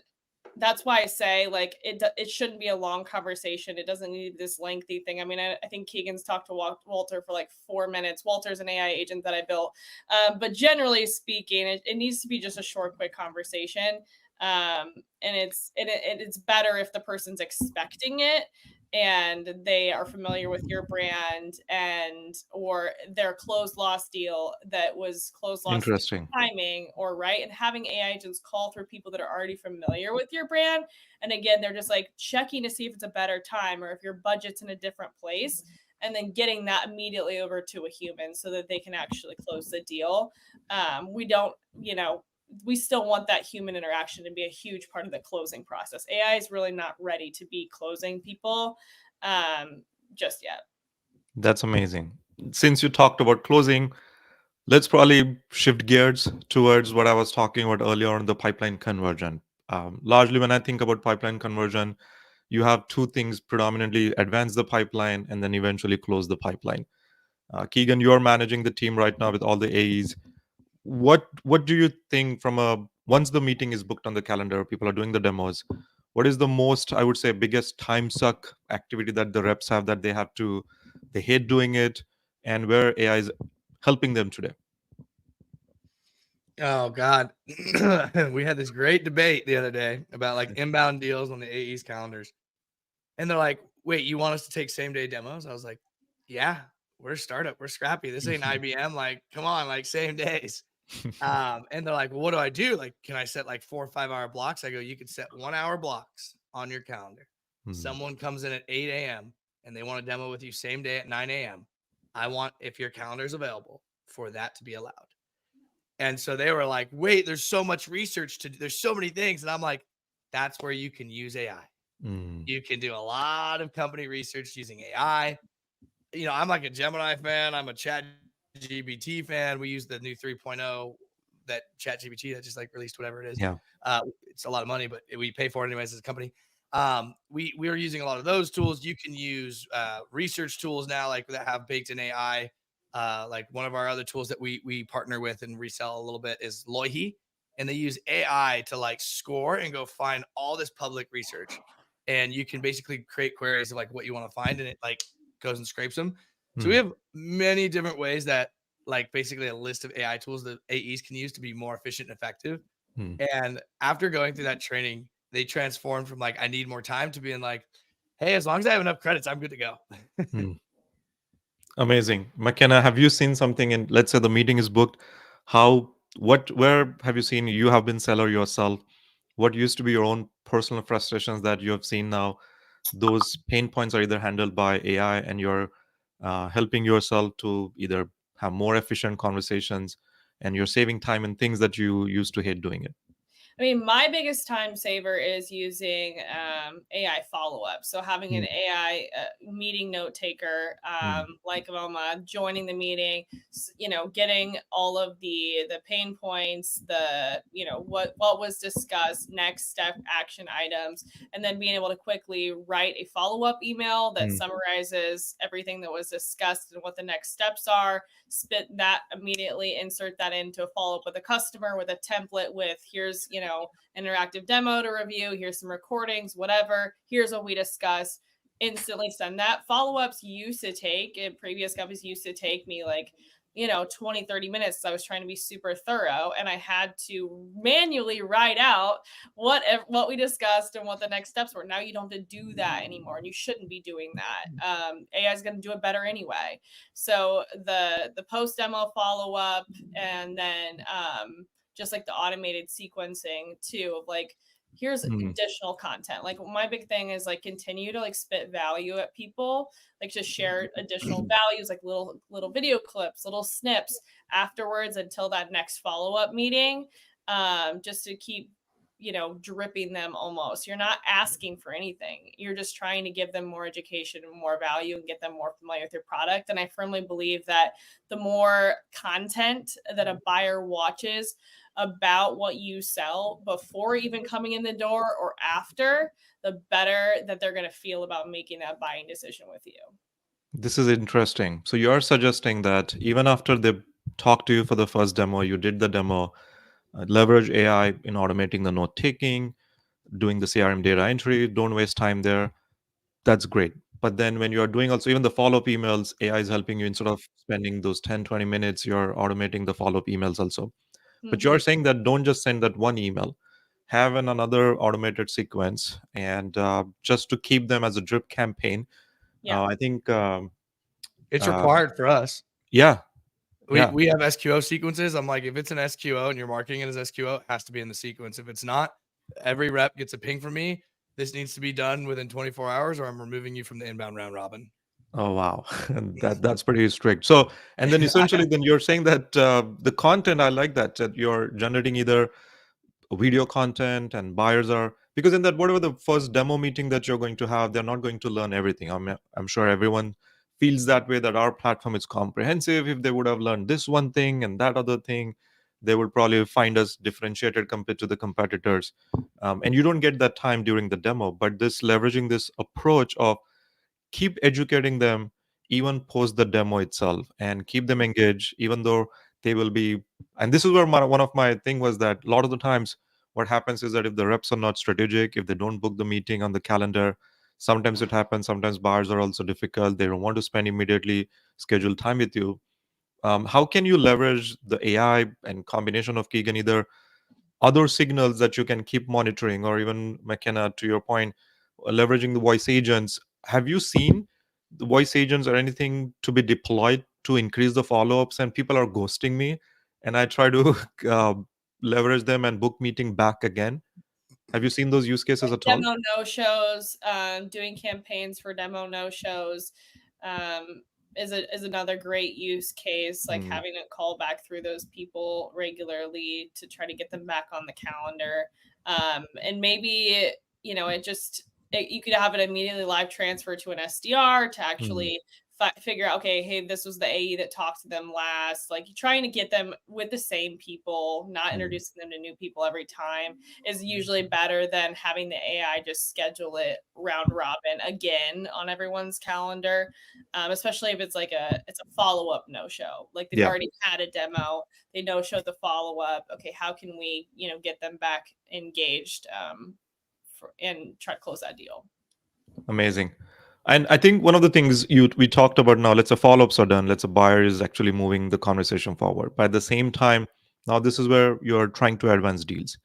That's why I say, like, it shouldn't be a long conversation. It doesn't need this lengthy thing. I mean, I think Keegan's talked to Walter for like 4 minutes. Walter's an AI agent that I built, but generally speaking, it needs to be just a short, quick conversation. And it's better if the person's expecting it and they are familiar with your brand, and or their closed loss deal that was closed loss due Interesting. to timing, or right, and having AI agents call through people that are already familiar with your brand. And again, they're just like checking to see if it's a better time or if your budget's in a different place, and then getting that immediately over to a human so that they can actually close the deal. We don't, we still want that human interaction to be a huge part of the closing process. AI is really not ready to be closing people just yet. That's amazing. Since you talked about closing, let's probably shift gears towards what I was talking about earlier on the pipeline conversion. Largely, when I think about pipeline conversion, you have two things predominantly: advance the pipeline and then eventually close the pipeline. Keegan, you're managing the team right now with all the AEs. What do you think from a once the meeting is booked on the calendar, people are doing the demos, what is the most, I would say, biggest time suck activity that the reps have that they hate doing it, and where AI is helping them today? Oh God. We had this great debate the other day about like inbound deals on the AE's calendars. And they're like, wait, you want us to take same day demos? I was like, yeah, we're a startup. We're scrappy. This ain't IBM. Like, come on, like same days. And they're like, well, what do I do? Like, can I set like 4 or 5 hour blocks? I go, you can set 1 hour blocks on your calendar. Hmm. Someone comes in at 8 a.m. and they want to demo with you same day at 9 a.m. I want, if your calendar is available, for that to be allowed. And so they were like, wait, there's so much research to do. There's so many things. And I'm like, that's where you can use AI. Hmm. You can do a lot of company research using AI. I'm like a Gemini fan. I'm a Chat GBT fan. We use the new 3.0 that Chat GBT that just like released whatever it is. Yeah. It's a lot of money, but we pay for it anyways as a company. We are using a lot of those tools. You can use research tools now, like that have baked in AI. Like one of our other tools that we partner with and resell a little bit is Loihi, and they use AI to like score and go find all this public research, and you can basically create queries of like what you want to find, and it like goes and scrapes them. So we Hmm. have many different ways that like basically a list of AI tools that AEs can use to be more efficient and effective. Hmm. And after going through that training, they transformed from like I need more time to being like, hey, as long as I have enough credits, I'm good to go. Hmm. Amazing. McKenna, have you seen something in, let's say the meeting is booked? How where have you seen, you have been seller yourself, what used to be your own personal frustrations that you have seen now, those pain points are either handled by AI, and you're helping yourself to either have more efficient conversations, and you're saving time in things that you used to hate doing it. I mean, my biggest time saver is using AI follow up. So having an Mm, AI meeting note taker, mm, like Moma, joining the meeting, getting all of the pain points, what was discussed, next step action items, and then being able to quickly write a follow up email that mm, summarizes everything that was discussed and what the next steps are. Spit that immediately, insert that into a follow up with a customer with a template with here's, interactive demo to review, here's some recordings, whatever, here's what we discussed. Instantly send that. Follow ups used to take, in previous companies used to take me like, 20, 30 minutes. I was trying to be super thorough and I had to manually write out what we discussed and what the next steps were. Now you don't have to do that anymore, and you shouldn't be doing that. AI is going to do it better anyway. So the post demo follow up, and then just like the automated sequencing too of like, here's mm, additional content. Like my big thing is like continue to like spit value at people, like just share additional values, like little video clips, little snips afterwards until that next follow up meeting, just to keep dripping them. Almost, you're not asking for anything, you're just trying to give them more education and more value and get them more familiar with your product. And I firmly believe that the more content that a buyer watches about what you sell before even coming in the door or after, the better that they're going to feel about making that buying decision with you. this is interesting. So you're suggesting that even after they talk to you for the first demo, you did the demo, leverage AI in automating the note taking, doing the CRM data entry, don't waste time there. That's great. But then when you're doing also even the follow-up emails, AI is helping you, instead of spending those 10, 20 minutes, you're automating the follow-up emails also. But Mm-hmm. you're saying that don't just send that one email, have another automated sequence, and just to keep them as a drip campaign. Yeah. I think, It's uh, required for us. yeah, We yeah. we have SQO sequences. I'm like, if it's an SQO and you're marketing it as SQO, it has to be in the sequence. If it's not, every rep gets a ping from me. This needs to be done within 24 hours, or I'm removing you from the inbound round robin. Oh wow, that's pretty strict. So, and then essentially, then you're saying that the content, I like that you're generating either video content, and buyers are, because in that whatever the first demo meeting that you're going to have, they're not going to learn everything. I'm sure everyone feels that way, that our platform is comprehensive. If they would have learned this one thing and that other thing, they would probably find us differentiated compared to the competitors. And you don't get that time during the demo, but this leveraging this approach of keep educating them even post the demo itself, and keep them engaged even though they will be. And this is where one of my thing was that a lot of the times what happens is that if the reps are not strategic, if they don't book the meeting on the calendar, sometimes it happens, sometimes buyers are also difficult, they don't want to spend immediately scheduled time with you. How can you leverage the AI and combination of Keegan, either other signals that you can keep monitoring, or even McKenna, to your point, leveraging the voice agents? Have you seen the voice agents or anything to be deployed to increase the follow-ups, and people are ghosting me and I try to uh, leverage them and book meeting back again? Have you seen those use cases at all? Demo no shows, doing campaigns for demo no shows, um, is another great use case. Like Mm, having a call back through those people regularly to try to get them back on the calendar, and maybe you could have it immediately live transfer to an SDR to mm, actually figure out, okay, hey, this was the AE that talked to them last. Like trying to get them with the same people, not mm. introducing them to new people every time, is usually better than having the AI just schedule it round robin again on everyone's calendar. Especially if it's like it's a follow up no show. Like they've Yeah, already had a demo, they no showed the follow up. Okay, how can we get them back engaged, and try to close that deal? amazing. And I think one of the things we talked about, now let's say follow-ups are done, let's say buyer is actually moving the conversation forward, but at the same time, now this is where you're trying to advance deals.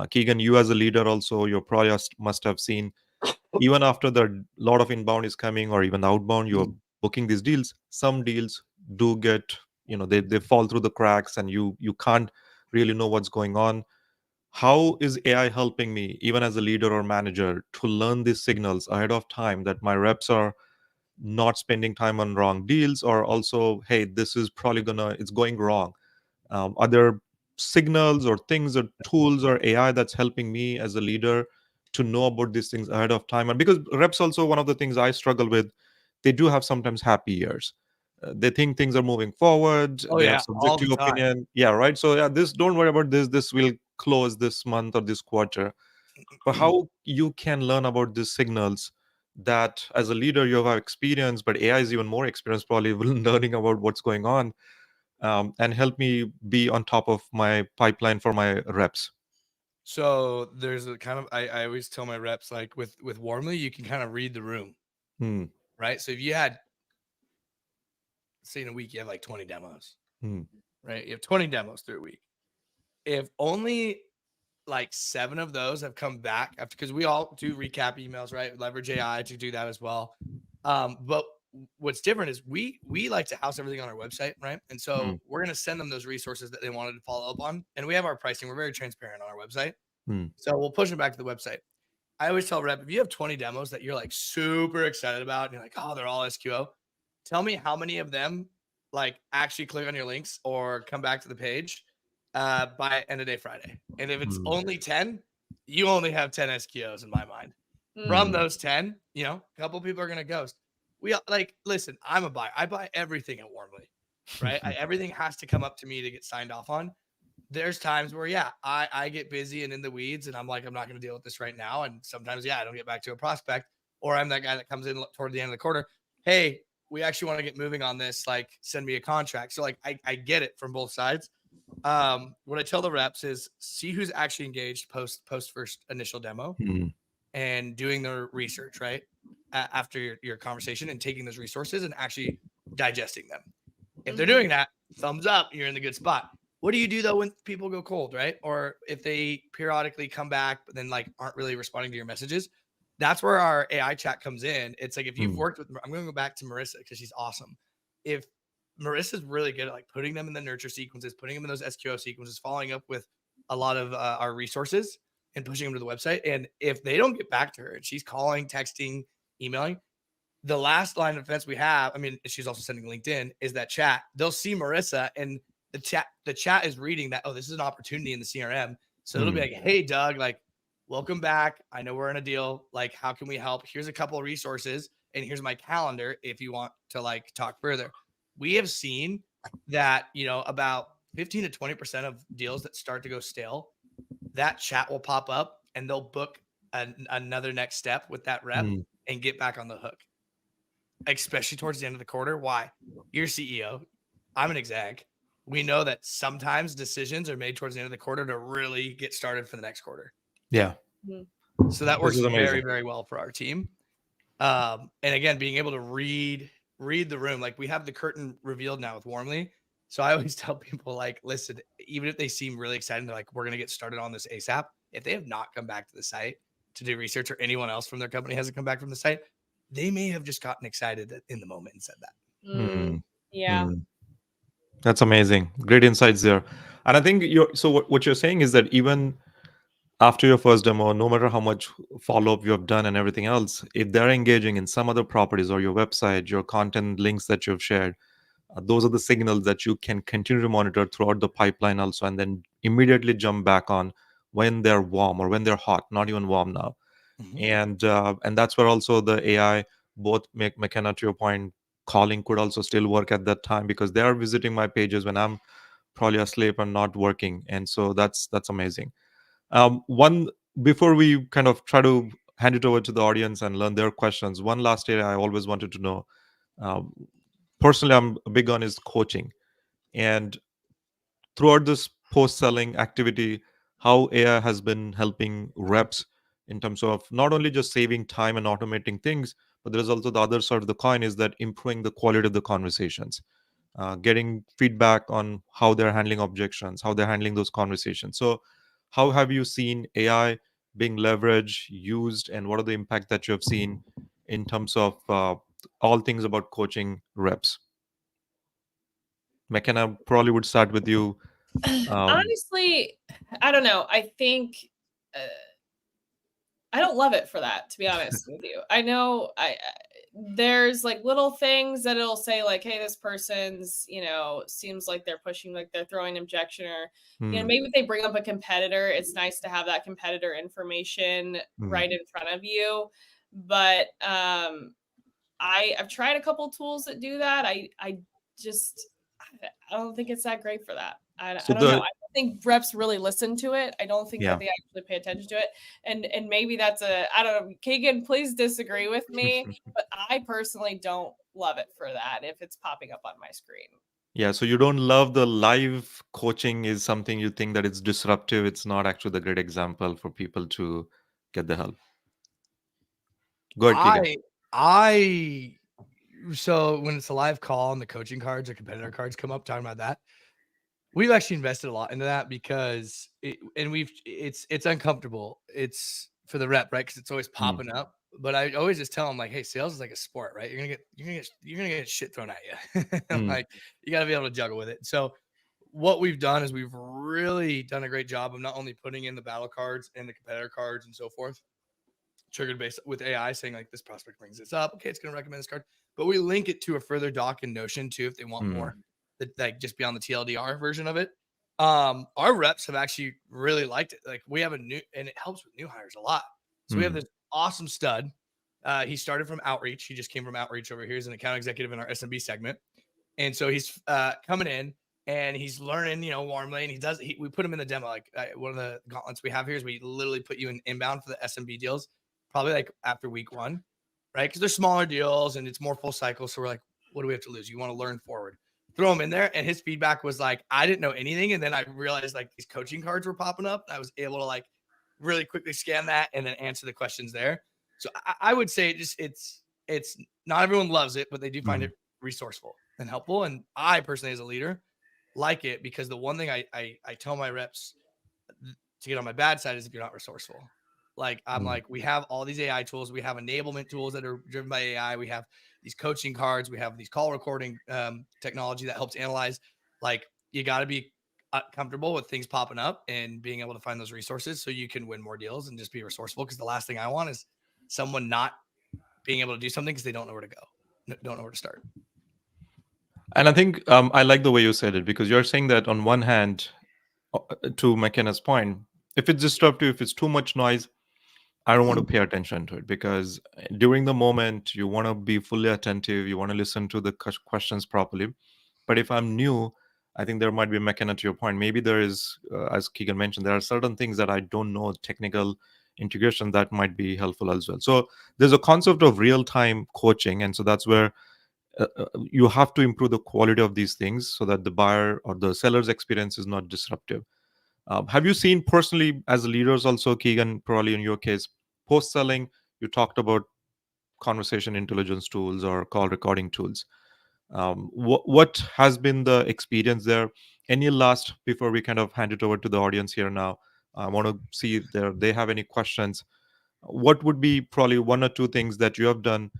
Keegan, you as a leader also, you probably must have seen, even after the lot of inbound is coming or even outbound, you're booking these deals. Some deals do get, they fall through the cracks, and you can't really know what's going on. How is AI helping me, even as a leader or manager, to learn these signals ahead of time that my reps are not spending time on wrong deals, or also, hey, this is probably it's going wrong. Are there signals or things or tools or AI that's helping me as a leader to know about these things ahead of time? And because reps also, one of the things I struggle with, they do have sometimes happy years. They think things are moving forward. Oh They have yeah, all subjective the time. opinion. Yeah, right. So yeah, this, don't worry about this. This will close this month or this quarter. But how you can learn about these signals that as a leader you have experience, but AI is even more experienced probably learning about what's going on, and help me be on top of my pipeline for my reps. So there's a kind of I always tell my reps like with Warmly, you can kind of read the room, Hmm. right? So if you had say in a week you have like 20 demos, Hmm. right? You have 20 demos through a week. If only like 7 of those have come back after, because we all do recap emails, right? Leverage AI to do that as well. But what's different is we like to house everything on our website, right? And Hmm. so we're going to send them those resources that they wanted to follow up on, and we have our pricing. We're very transparent on our website, Hmm. so we'll push them back to the website. I always tell rep, if you have 20 demos that you're like super excited about and you're like, oh, they're all SQO, tell me how many of them like actually click on your links or come back to the page by end of day Friday. And if it's Hmm. only 10, you only have 10 SQOs in my mind. From Hmm. Mm, those 10, a couple people are going to ghost. Like, listen, I'm a buyer. I buy everything at Warmly, right? Everything has to come up to me to get signed off on. There's times where, yeah, I get busy and in the weeds and I'm like, I'm not going to deal with this right now. And sometimes, yeah, I don't get back to a prospect, or I'm that guy that comes in toward the end of the quarter. Hey, we actually want to get moving on this. Like, send me a contract. So like, I get it from both sides. What I tell the reps is see who's actually engaged post first initial demo Hmm. and doing their research, right? After your conversation and taking those resources and actually digesting them. If they're mhm, doing that, thumbs up, you're in the good spot. What do you do though when people go cold, right? Or if they periodically come back, but then like aren't really responding to your messages? That's where our AI chat comes in. It's like if you've Hmm. worked with, I'm going to go back to Marissa because she's awesome. If Marissa's really good at like putting them in the nurture sequences, putting them in those SQO sequences, following up with a lot of our resources and pushing them to the website. And if they don't get back to her and she's calling, texting, emailing, the last line of defense we have, I mean, she's also sending LinkedIn, is that chat. They'll see Marissa and the chat is reading that, oh, this is an opportunity in the CRM. So it'll be Hmm. like, hey, Doug, like, welcome back. I know we're in a deal. Like, how can we help? Here's a couple of resources and here's my calendar if you want to like talk further. We have seen that, about 15 to 20% of deals that start to go stale, that chat will pop up and they'll book another next step with that rep Hmm. and get back on the hook, especially towards the end of the quarter. Why? You're CEO. I'm an exec. We know that sometimes decisions are made towards the end of the quarter to really get started for the next quarter. Yeah, mhm, So that this works is very, amazing. very well for our team. And again, being able to read the room, like we have the curtain revealed now with Warmly. So I always tell people, like, listen, even if they seem really excited, they're like, we're gonna get started on this ASAP. If they have not come back to the site to do research, or anyone else from their company hasn't come back from the site, they may have just gotten excited in the moment and said that. Hmm. mm, yeah. Hmm. That's amazing. Great insights there. And I think what you're saying is that even after your first demo, no matter how much follow up you have done and everything else, if they're engaging in some other properties or your website, your content links that you've shared, those are the signals that you can continue to monitor throughout the pipeline also, and then immediately jump back on when they're warm or when they're hot, not even warm now. Mhm. And that's where also the AI, both McKenna, to your point, calling could also still work at that time because they are visiting my pages when I'm probably asleep and not working, and so that's amazing. One Before we kind of try to hand it over to the audience and learn their questions, one last area I always wanted to know. Um, Personally, I'm big on is coaching, and throughout this post-selling activity, how AI has been helping reps in terms of not only just saving time and automating things, but there's also the other side of the coin is that improving the quality of the conversations, getting feedback on how they're handling objections, how they're handling those conversations. So, how have you seen AI being leveraged, used, and what are the impact that you have seen in terms of all things about coaching reps? McKenna, probably would start with you. Um, Honestly, I don't know. I think uh, I don't love it for that, to be honest with you. I know there's like little things that it'll say like, hey, this person's, seems like they're pushing, like they're throwing objection, or hmm, maybe if they bring up a competitor, it's nice to have that competitor information hmm. right in front of you. But I've tried a couple tools that do that. I just I don't think it's that great for that. I So don't know. I the don't think reps really listen to it. I don't think that yeah. they actually pay attention to it. And maybe that's I don't know. Kagan, please disagree with me, but I personally don't love it for that if it's popping up on my screen. Yeah, so you don't love the live coaching is something you think that it's disruptive. It's not actually the great example for people to get the help. Go ahead, Keegan. I I so when it's a live call and the coaching cards or competitor cards come up talking about that, we've actually invested a lot into that because it's uncomfortable. It's for the rep, right? Because it's always Hmm, popping up. But I always just tell them like, hey, sales is like a sport, right? You're gonna get shit thrown at you. hmm, Like you got to be able to juggle with it. So what we've done is we've really done a great job of not only putting in the battle cards and the competitor cards and so forth, triggered based with AI saying like this prospect brings this up. Okay, it's going to recommend this card, but we link it to a further doc in Notion too if they want more, hmm, that like just beyond the TLDR version of it. Our reps have actually really liked it. Like we have a new, and it helps with new hires a lot. So we have hmm, this awesome stud. He started from outreach. He just came from outreach over here. He's an account executive in our SMB segment. And so he's coming in and he's learning, warmly. And we put him in the demo. Like one of the gauntlets we have here is we literally put you in inbound for the SMB deals, probably like after week one, right? Because they're smaller deals and it's more full cycle. So we're like, what do we have to lose? You want to learn forward. Throw him in there. And his feedback was like, I didn't know anything. And then I realized like these coaching cards were popping up. I was able to like really quickly scan that and then answer the questions there. So I would say it's not everyone loves it, but they do find hmm. it resourceful and helpful. And I personally, as a leader, like it because the one thing I tell my reps to get on my bad side is if you're not resourceful. Like I'm Hmm. like, we have all these AI tools, we have enablement tools that are driven by AI, we have these coaching cards, we have these call recording technology that helps analyze. Like you got to be comfortable with things popping up and being able to find those resources so you can win more deals and just be resourceful. Because the last thing I want is someone not being able to do something because they don't know where to go, don't know where to start. And I think I like the way you said it because you're saying that on one hand, to McKenna's point, if it's disruptive, if it's too much noise, I don't want to pay attention to it because during the moment, you want to be fully attentive, you want to listen to the questions properly. But if I'm new, I think there might be a McKenna to your point. Maybe there is, as Keegan mentioned, there are certain things that I don't know, technical integration that might be helpful as well. So there's a concept of real time coaching. And so that's where you have to improve the quality of these things so that the buyer or the seller's experience is not disruptive. Have you seen personally as leaders also, Keegan, probably in your case, post selling, you talked about conversation intelligence tools or call recording tools. What has been the experience there? Any last before we kind of hand it over to the audience here now? I want to see if they have any questions. What would be probably one or two things that you have done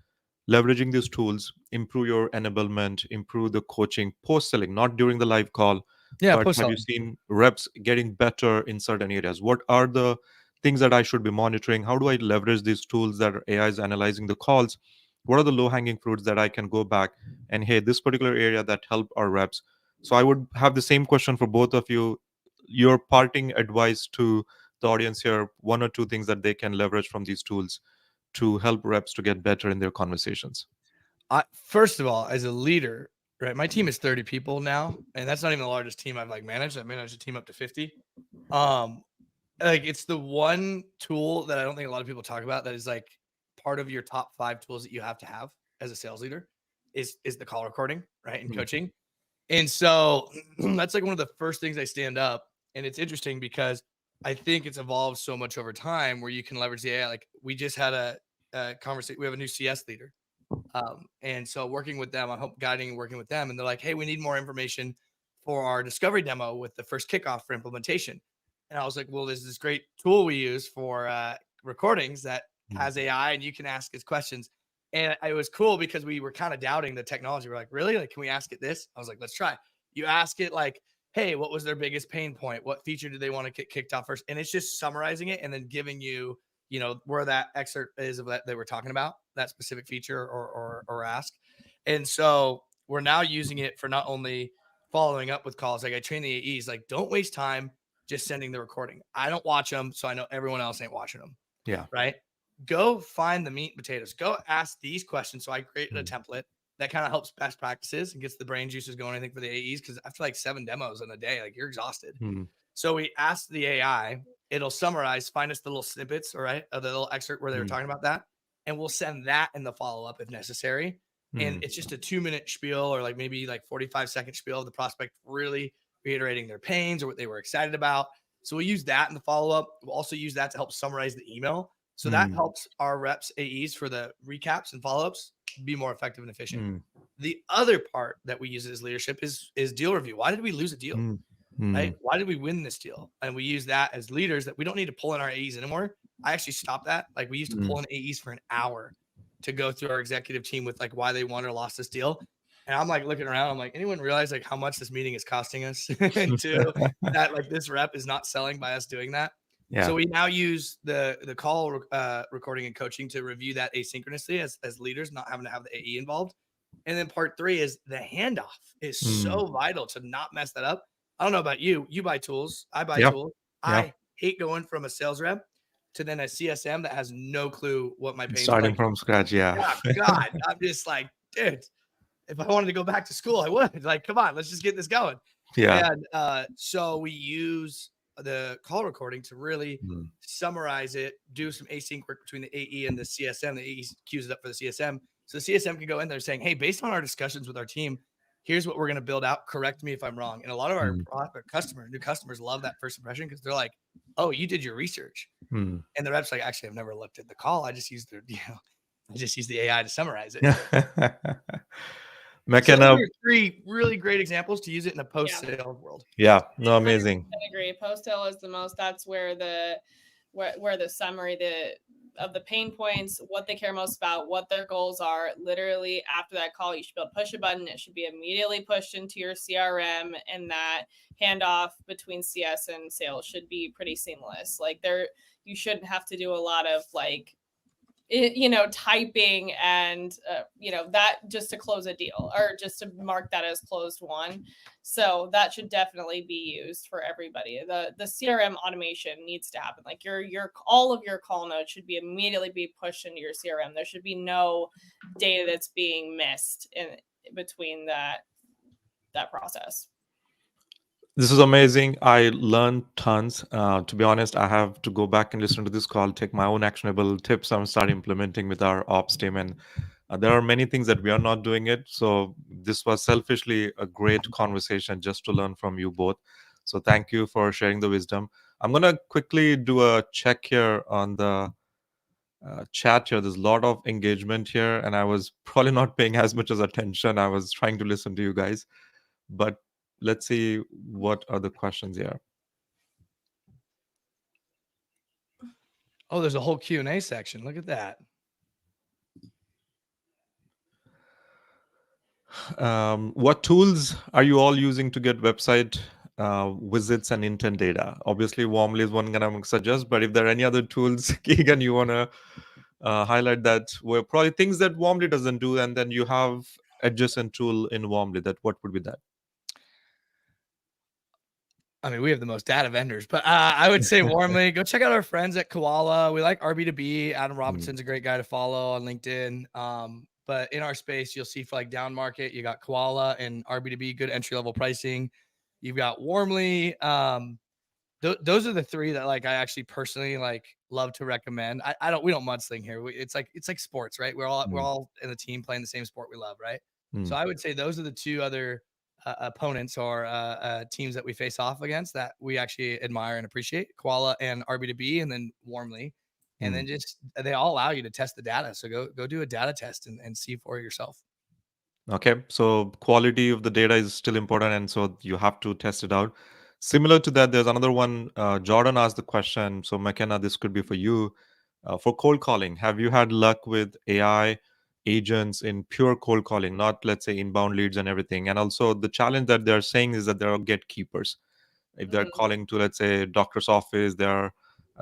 leveraging these tools, improve your enablement, improve the coaching post selling, not during the live call, Yeah, but post have you selling. seen reps getting better in certain areas? What are the things that I should be monitoring? How do I leverage these tools that AI is analyzing the calls? What are the low hanging fruits that I can go back and, hey, this particular area that help our reps? So I would have the same question for both of you. Your parting advice to the audience here, one or two things that they can leverage from these tools to help reps to get better in their conversations. I first of all, as a leader, right? My team is 30 people now, and that's not even the largest team I've like managed. I've managed a team up to 50. Um, like it's the one tool that I don't think a lot of people talk about that is like part of your top 5 tools that you have to have as a sales leader is the call recording, right? And Mm, coaching. And so that's like one of the first things I stand up. And it's interesting because I think it's evolved so much over time where you can leverage the AI. Like we just had a conversation. We have a new CS leader, and so working with them, I hope guiding and working with them, and they're like, "Hey, we need more information for our discovery demo with the first kickoff for implementation." And I was like, "Well, there's this great tool we use for recordings that mm, has AI, and you can ask its questions." And it was cool because we were kind of doubting the technology. We're like, "Really? Like, can we ask it this?" I was like, "Let's try." You ask it like hey, what was their biggest pain point? What feature did they want to get kicked off first? And it's just summarizing it and then giving you, where that excerpt is of that they were talking about, that specific feature or ask. And so we're now using it for not only following up with calls. Like I train the AEs, like don't waste time just sending the recording. I don't watch them, so I know everyone else ain't watching them. Yeah. Right? Go find the meat and potatoes. Go ask these questions. So I created a template that kind of helps best practices and gets the brain juices going, I think, for the AEs. Because after like 7 demos in a day, like you're exhausted. Mm. So we asked the AI, it'll summarize, find us the little snippets, all right, of the little excerpt where they were talking about that. And we'll send that in the follow-up if necessary. And it's just a 2-minute spiel or like maybe like 45-second spiel of the prospect really reiterating their pains or what they were excited about. So we use that in the follow-up. We'll also use that to help summarize the email. So that helps our reps, AEs for the recaps and follow-ups be more effective and efficient. The other part that we use as leadership is deal review. Why did we lose a deal? Right? Why did we win this deal? And we use that as leaders that we don't need to pull in our AEs anymore. I actually stopped that. Like we used to pull in AEs for an hour to go through our executive team with like why they won or lost this deal. And I'm like looking around, I'm like, anyone realize like how much this meeting is costing us? And two, that like this rep is not selling by us doing that. Yeah. So we now use the call recording and coaching to review that asynchronously as leaders, not having to have the AE involved. And then part 3 is the handoff is so vital to not mess that up. I don't know about you. You buy tools. I buy tools. I hate going from a sales rep to then a CSM that has no clue what my pains are. Starting Like, from scratch. Yeah. God, I'm just like, dude, if I wanted to go back to school, I would. Like, come on, let's just get this going. Yeah. And so we use the call recording to really summarize it, do some async work between the AE and the CSM. The AE queues it up for the CSM. So the CSM can go in there saying, hey, based on our discussions with our team, here's what we're going to build out. Correct me if I'm wrong. And a lot of our new customers love that first impression because they're like, oh, you did your research. And the rep's like, actually, I've never looked at the call. I just used I just use the AI to summarize it. So those are 3 really great examples to use it in a post-sale world. Yeah, no, amazing. I agree. Post-sale is the most. That's where the summary of the pain points, what they care most about, what their goals are. Literally after that call, you should be able to push a button. It should be immediately pushed into your CRM, and that handoff between CS and sales should be pretty seamless. Like you shouldn't have to do a lot of like typing and that just to close a deal or just to mark that as closed one. So that should definitely be used for everybody. The CRM automation needs to happen. Like your all of your call notes should be immediately be pushed into your CRM. There should be no data that's being missed in between that process. This is amazing. I learned tons. To be honest, I have to go back and listen to this call, take my own actionable tips and start implementing with our ops team. And there are many things that we are not doing it. So this was selfishly a great conversation just to learn from you both. So thank you for sharing the wisdom. I'm going to quickly do a check here on the chat here. There's a lot of engagement here, and I was probably not paying as much as attention. I was trying to listen to you guys. But let's see what are the questions here. Oh, there's a whole Q&A section. Look at that. What tools are you all using to get website visits and intent data? Obviously, Warmly is one that I'm suggest, but if there are any other tools, Keegan, you want to highlight that were probably things that Warmly doesn't do, and then you have adjacent tool in Warmly. That what would be that? I mean, we have the most data vendors, but I would say Warmly, go check out our friends at Koala. We like RB2B. Adam Robinson's a great guy to follow on LinkedIn. But in our space, you'll see for like down market, you got Koala and RB2B, good entry level pricing. You've got Warmly. Those are the 3 that like I actually personally like love to recommend. We don't mudsling here. It's like sports, right? We're all in the team playing the same sport we love, right? So I would say those are the 2 other opponents or teams that we face off against that we actually admire and appreciate: Koala and RB2B, and then Warmly. And then just they all allow you to test the data. So go do a data test and see for yourself. Okay, so quality of the data is still important, and so you have to test it out. Similar to that, there's another one. Jordan asked the question. So McKenna, this could be for you. For cold calling, have you had luck with AI agents in pure cold calling, not let's say inbound leads and everything. And also the challenge that they're saying is that there are gatekeepers. If they're Mhm. calling to, let's say, doctor's office, they're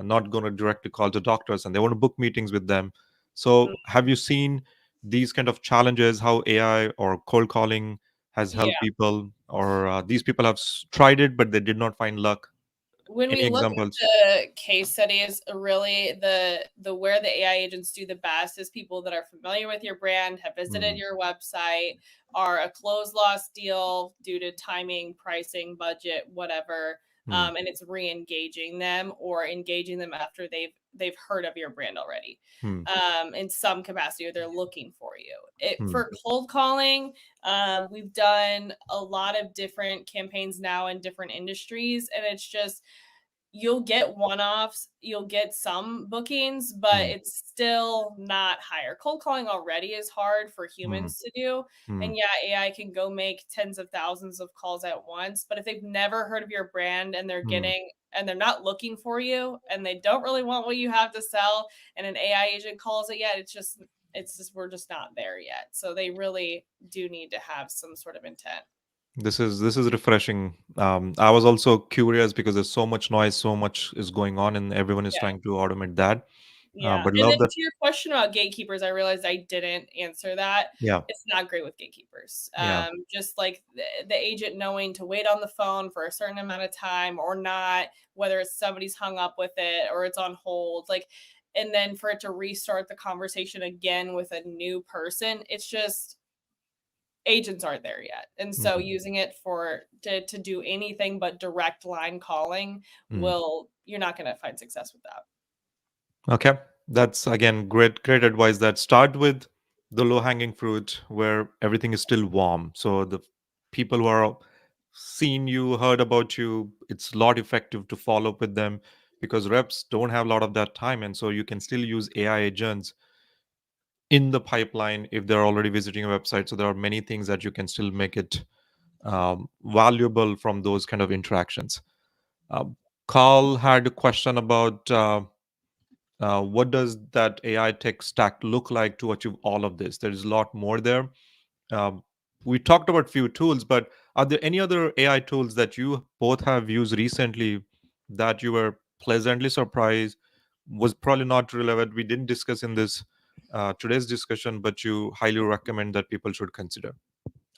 not going to directly call to doctors and they want to book meetings with them. So have you seen these kind of challenges, how AI or cold calling has helped Yeah. people, or these people have tried it but they did not find luck? When Any we look examples? at the case studies, really the where the AI agents do the best is people that are familiar with your brand, have visited Hmm. your website, are a close loss deal due to timing, pricing, budget, whatever, Hmm. and it's re-engaging them or engaging them after they've heard of your brand already, Hmm. in some capacity, or they're looking for you. It Hmm. for cold calling, we've done a lot of different campaigns now in different industries, and it's just you'll get one-offs, you'll get some bookings, but Hmm. it's still not higher. Cold calling already is hard for Hmm. humans to do. Hmm. And yeah, AI can go make tens of thousands of calls at once, but if they've never heard of your brand and Hmm. they're not looking for you and they don't really want what you have to sell and an AI agent calls it yet, it's just we're just not there yet. So they really do need to have some sort of intent. This is refreshing. I was also curious because there's so much noise, so much is going on, and everyone is Yeah. trying to automate that. Yeah, But and then love that. to your question about gatekeepers, I realized I didn't answer that. Yeah, It's not great with gatekeepers. yeah. Just like the agent knowing to wait on the phone for a certain amount of time or not, whether it's somebody's hung up with it or it's on hold, like, and then for it to restart the conversation again with a new person, it's just agents aren't there yet. And so Mm, using it to do anything but direct line calling mm. you're not going to find success with that. Okay, that's again great advice. That start with the low hanging fruit where everything is still warm. So the people who are seen you, heard about you, it's a lot effective to follow up with them because reps don't have a lot of that time, and so you can still use AI agents in the pipeline if they're already visiting a website. So there are many things that you can still make it valuable from those kind of interactions. Uh, Carl had a question about what does that AI tech stack look like to achieve all of this? There's a lot more there. Um, we talked about few tools, but are there any other AI tools that you both have used recently that you were pleasantly surprised? Was probably not relevant. We didn't discuss in this today's discussion, but you highly recommend that people should consider.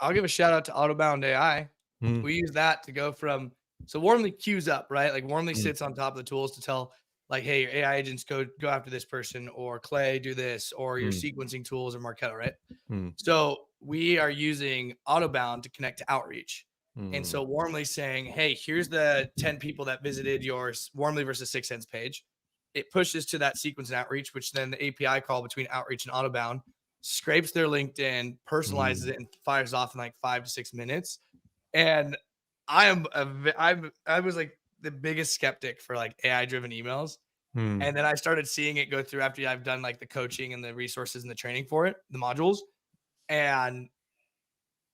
I'll give a shout out to Autobound AI. Mm, We use that to go from so Warmly queues up, right? Like Warmly mm, sits on top of the tools to tell like, hey, your AI agents go after this person, or Clay do this, or your mm, sequencing tools or Marketo, right? mm, So we are using Autobound to connect to Outreach. And mm, so Warmly saying, hey, here's the 10 people that visited your Warmly versus 6sense page. It pushes to that sequence and Outreach, which then the API call between Outreach and Autobound scrapes their LinkedIn, personalizes mm, it, and fires off in like 5 to 6 minutes. And I was like the biggest skeptic for like AI driven emails. mm, And then I started seeing it go through after I've done like the coaching and the resources and the training for it, the modules. And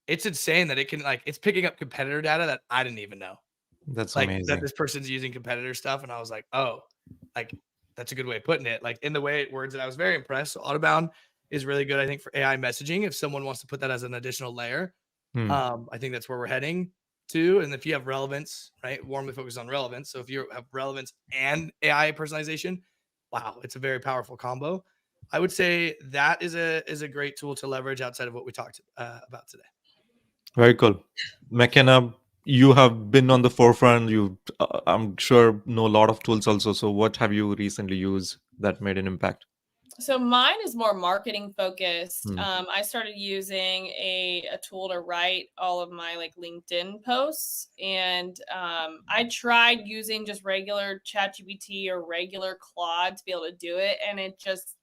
it's insane that it can like it's picking up competitor data that I didn't even know. that's Like that amazing. this person's using competitor stuff. And I was like, oh, like that's a good way of putting it. Like in the way it words it, I was very impressed. So Autobound is really good, I think, for AI messaging. If someone wants to put that as an additional layer, Mm, I think that's where we're heading to. And if you have relevance, right, warmly focused on relevance. So if you have relevance and AI personalization, wow, it's a very powerful combo. I would say that is a great tool to leverage outside of what we talked about today. very cool. McKenna, you have been on the forefront. You, I'm sure, know a lot of tools also. So, what have you recently used that made an impact? So mine is more marketing focused. Mm, I started using a tool to write all of my like LinkedIn posts, and I tried using just regular ChatGPT or regular Claude to be able to do it, and it just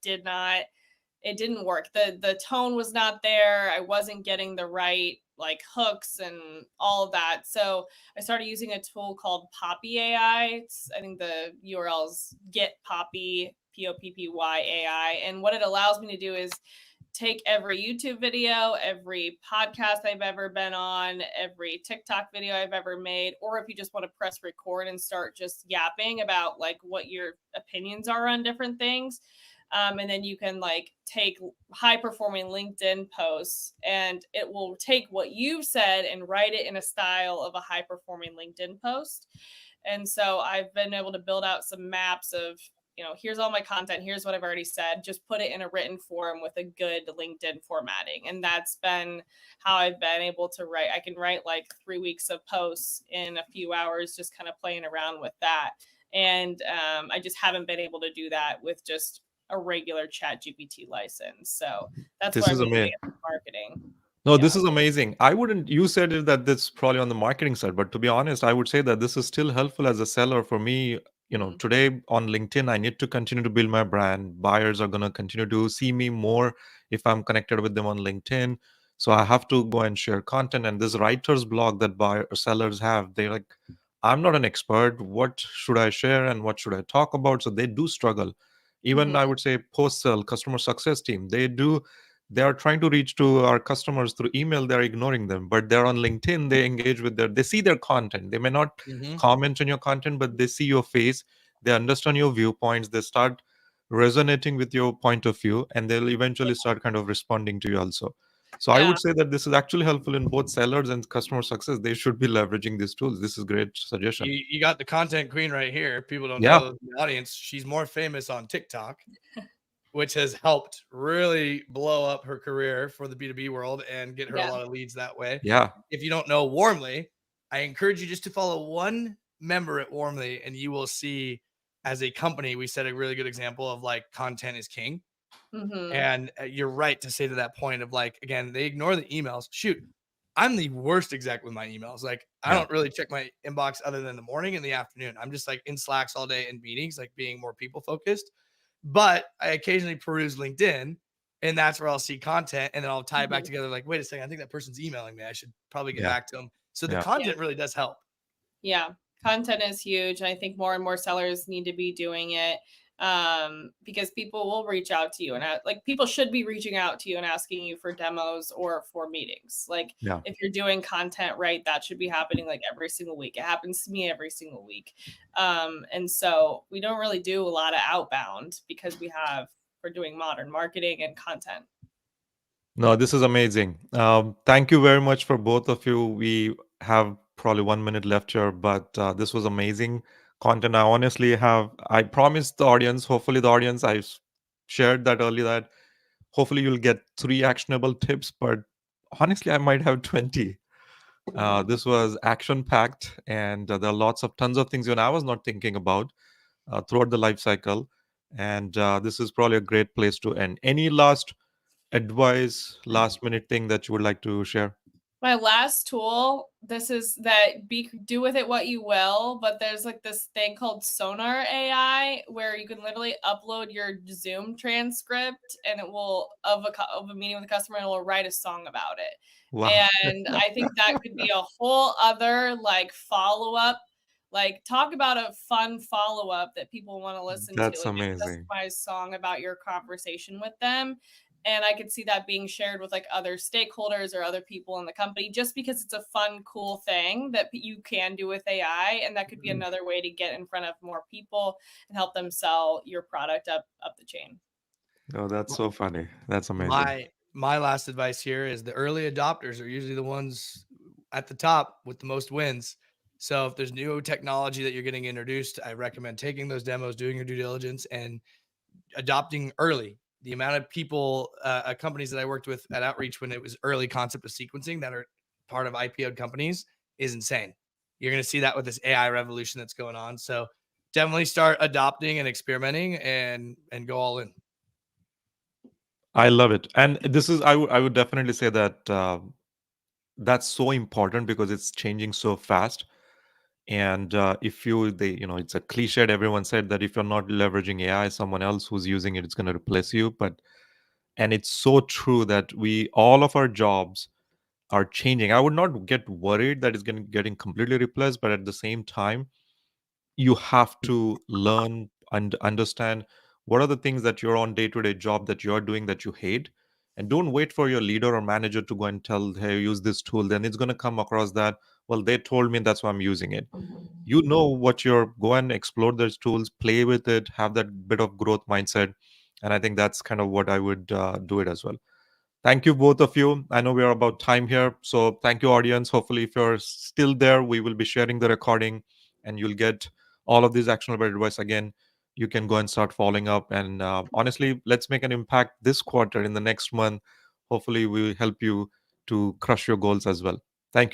it didn't work. The tone was not there. I wasn't getting the right like hooks and all of that. So I started using a tool called Poppy AI. I think the URL is get Poppy Poppy AI. And what it allows me to do is take every YouTube video, every podcast I've ever been on, every TikTok video I've ever made, or if you just want to press record and start just yapping about like what your opinions are on different things, And then you can like take high performing LinkedIn posts and it will take what you've said and write it in a style of a high performing LinkedIn post. And so I've been able to build out some maps of, here's all my content, here's what I've already said, just put it in a written form with a good LinkedIn formatting. And that's been how I've been able to write. I can write like 3 weeks of posts in a few hours, just kind of playing around with that. And I just haven't been able to do that with just a regular chat GPT license. So that's This where I'm is using amazing. it for marketing. No, Yeah. this is amazing. I wouldn't, you said it that this probably on the marketing side, but to be honest, I would say that this is still helpful as a seller for me. Mm-hmm. Today on LinkedIn, I need to continue to build my brand. Buyers are going to continue to see me more if I'm connected with them on LinkedIn. So I have to go and share content. And this writer's blog that buyer sellers have, they're like, I'm not an expert. What should I share and what should I talk about? So they do struggle. Even Mm-hmm. I would say post sell customer success team, they are trying to reach to our customers through email, they're ignoring them, but they're on LinkedIn, they engage with they see their content, they may not Mhm. comment on your content, but they see your face, they understand your viewpoints, they start resonating with your point of view, and they'll eventually start kind of responding to you also. So I Yeah. would say that this is actually helpful in both sellers and customer success. They should be leveraging these tools. This is great suggestion. You got the content queen right here. People don't Yeah, know in the audience. She's more famous on TikTok, which has helped really blow up her career for the B2B world and get her a Yeah. lot of leads that way. yeah, If you don't know Warmly, I encourage you just to follow one member at Warmly, and you will see as a company, we set a really good example of like content is king. Mm-hmm. And you're right to say to that point of like, again, they ignore the emails. Shoot, I'm the worst exec with my emails. Like, I yeah, don't really check my inbox other than the morning and the afternoon. I'm just like in Slacks all day in meetings, like being more people focused. But I occasionally peruse LinkedIn, and that's where I'll see content, and then I'll tie it back Mm-hmm. together. Like, wait a second, I think that person's emailing me. I should probably get yeah, back to them. So the yeah. Yeah. content really does help. Yeah. Content is huge. I think more and more sellers need to be doing it because people will reach out to you and like people should be reaching out to you and asking you for demos or for meetings. Like Yeah. if you're doing content right, that should be happening like every single week. It happens to me every single week. And so we don't really do a lot of outbound because we're doing modern marketing and content. No, this is amazing. Thank you very much for both of you. We have probably 1 minute left here, but this was amazing content. I promised the audience, hopefully, the audience, shared that earlier that hopefully you'll get 3 actionable tips, but honestly, I might have 20. This was action packed, and there are tons of things I was not thinking about throughout the life cycle. And this is probably a great place to end. Any last advice, last minute thing that you would like to share? My last tool, this is that do with it what you will, but there's like this thing called Sonar AI where you can literally upload your Zoom transcript and it will of a meeting with a customer and it will write a song about it. Wow, And I think that could be a whole other like follow-up, like talk about a fun follow-up that people want to listen to, that's like a amazing. customized song about your conversation with them. And I could see that being shared with like other stakeholders or other people in the company just because it's a fun, cool thing that you can do with AI. And that could be another way to get in front of more people and help them sell your product up the chain. Oh, that's so funny. That's amazing. My last advice here is the early adopters are usually the ones at the top with the most wins. So if there's new technology that you're getting introduced, I recommend taking those demos, doing your due diligence, and adopting early. The amount of people, companies that I worked with at Outreach when it was early concept of sequencing that are part of IPO'd companies is insane. You're going to see that with this AI revolution that's going on. So definitely start adopting and experimenting and go all in. I love it. And this is, I would definitely say that that's so important because it's changing so fast. And if it's a cliche, everyone said that if you're not leveraging AI, someone else who's using it is going to replace you. And it's so true that all of our jobs are changing. I would not get worried that it's getting completely replaced, but at the same time, you have to learn and understand what are the things that you're on day-to-day job that you're doing that you hate, and don't wait for your leader or manager to go and tell, hey, use this tool. Then it's going to come across that, well, they told me, that's why I'm using it. What you're, go and explore those tools, play with it, have that bit of growth mindset, And I think that's kind of what I would do it as well. Thank you, both of you. I know we are about time here. So thank you, audience. Hopefully, if you're still there, we will be sharing the recording and you'll get all of these actionable advice again. You can go and start following up. And honestly, let's make an impact this quarter in the next month. Hopefully, we will help you to crush your goals as well. Thank you,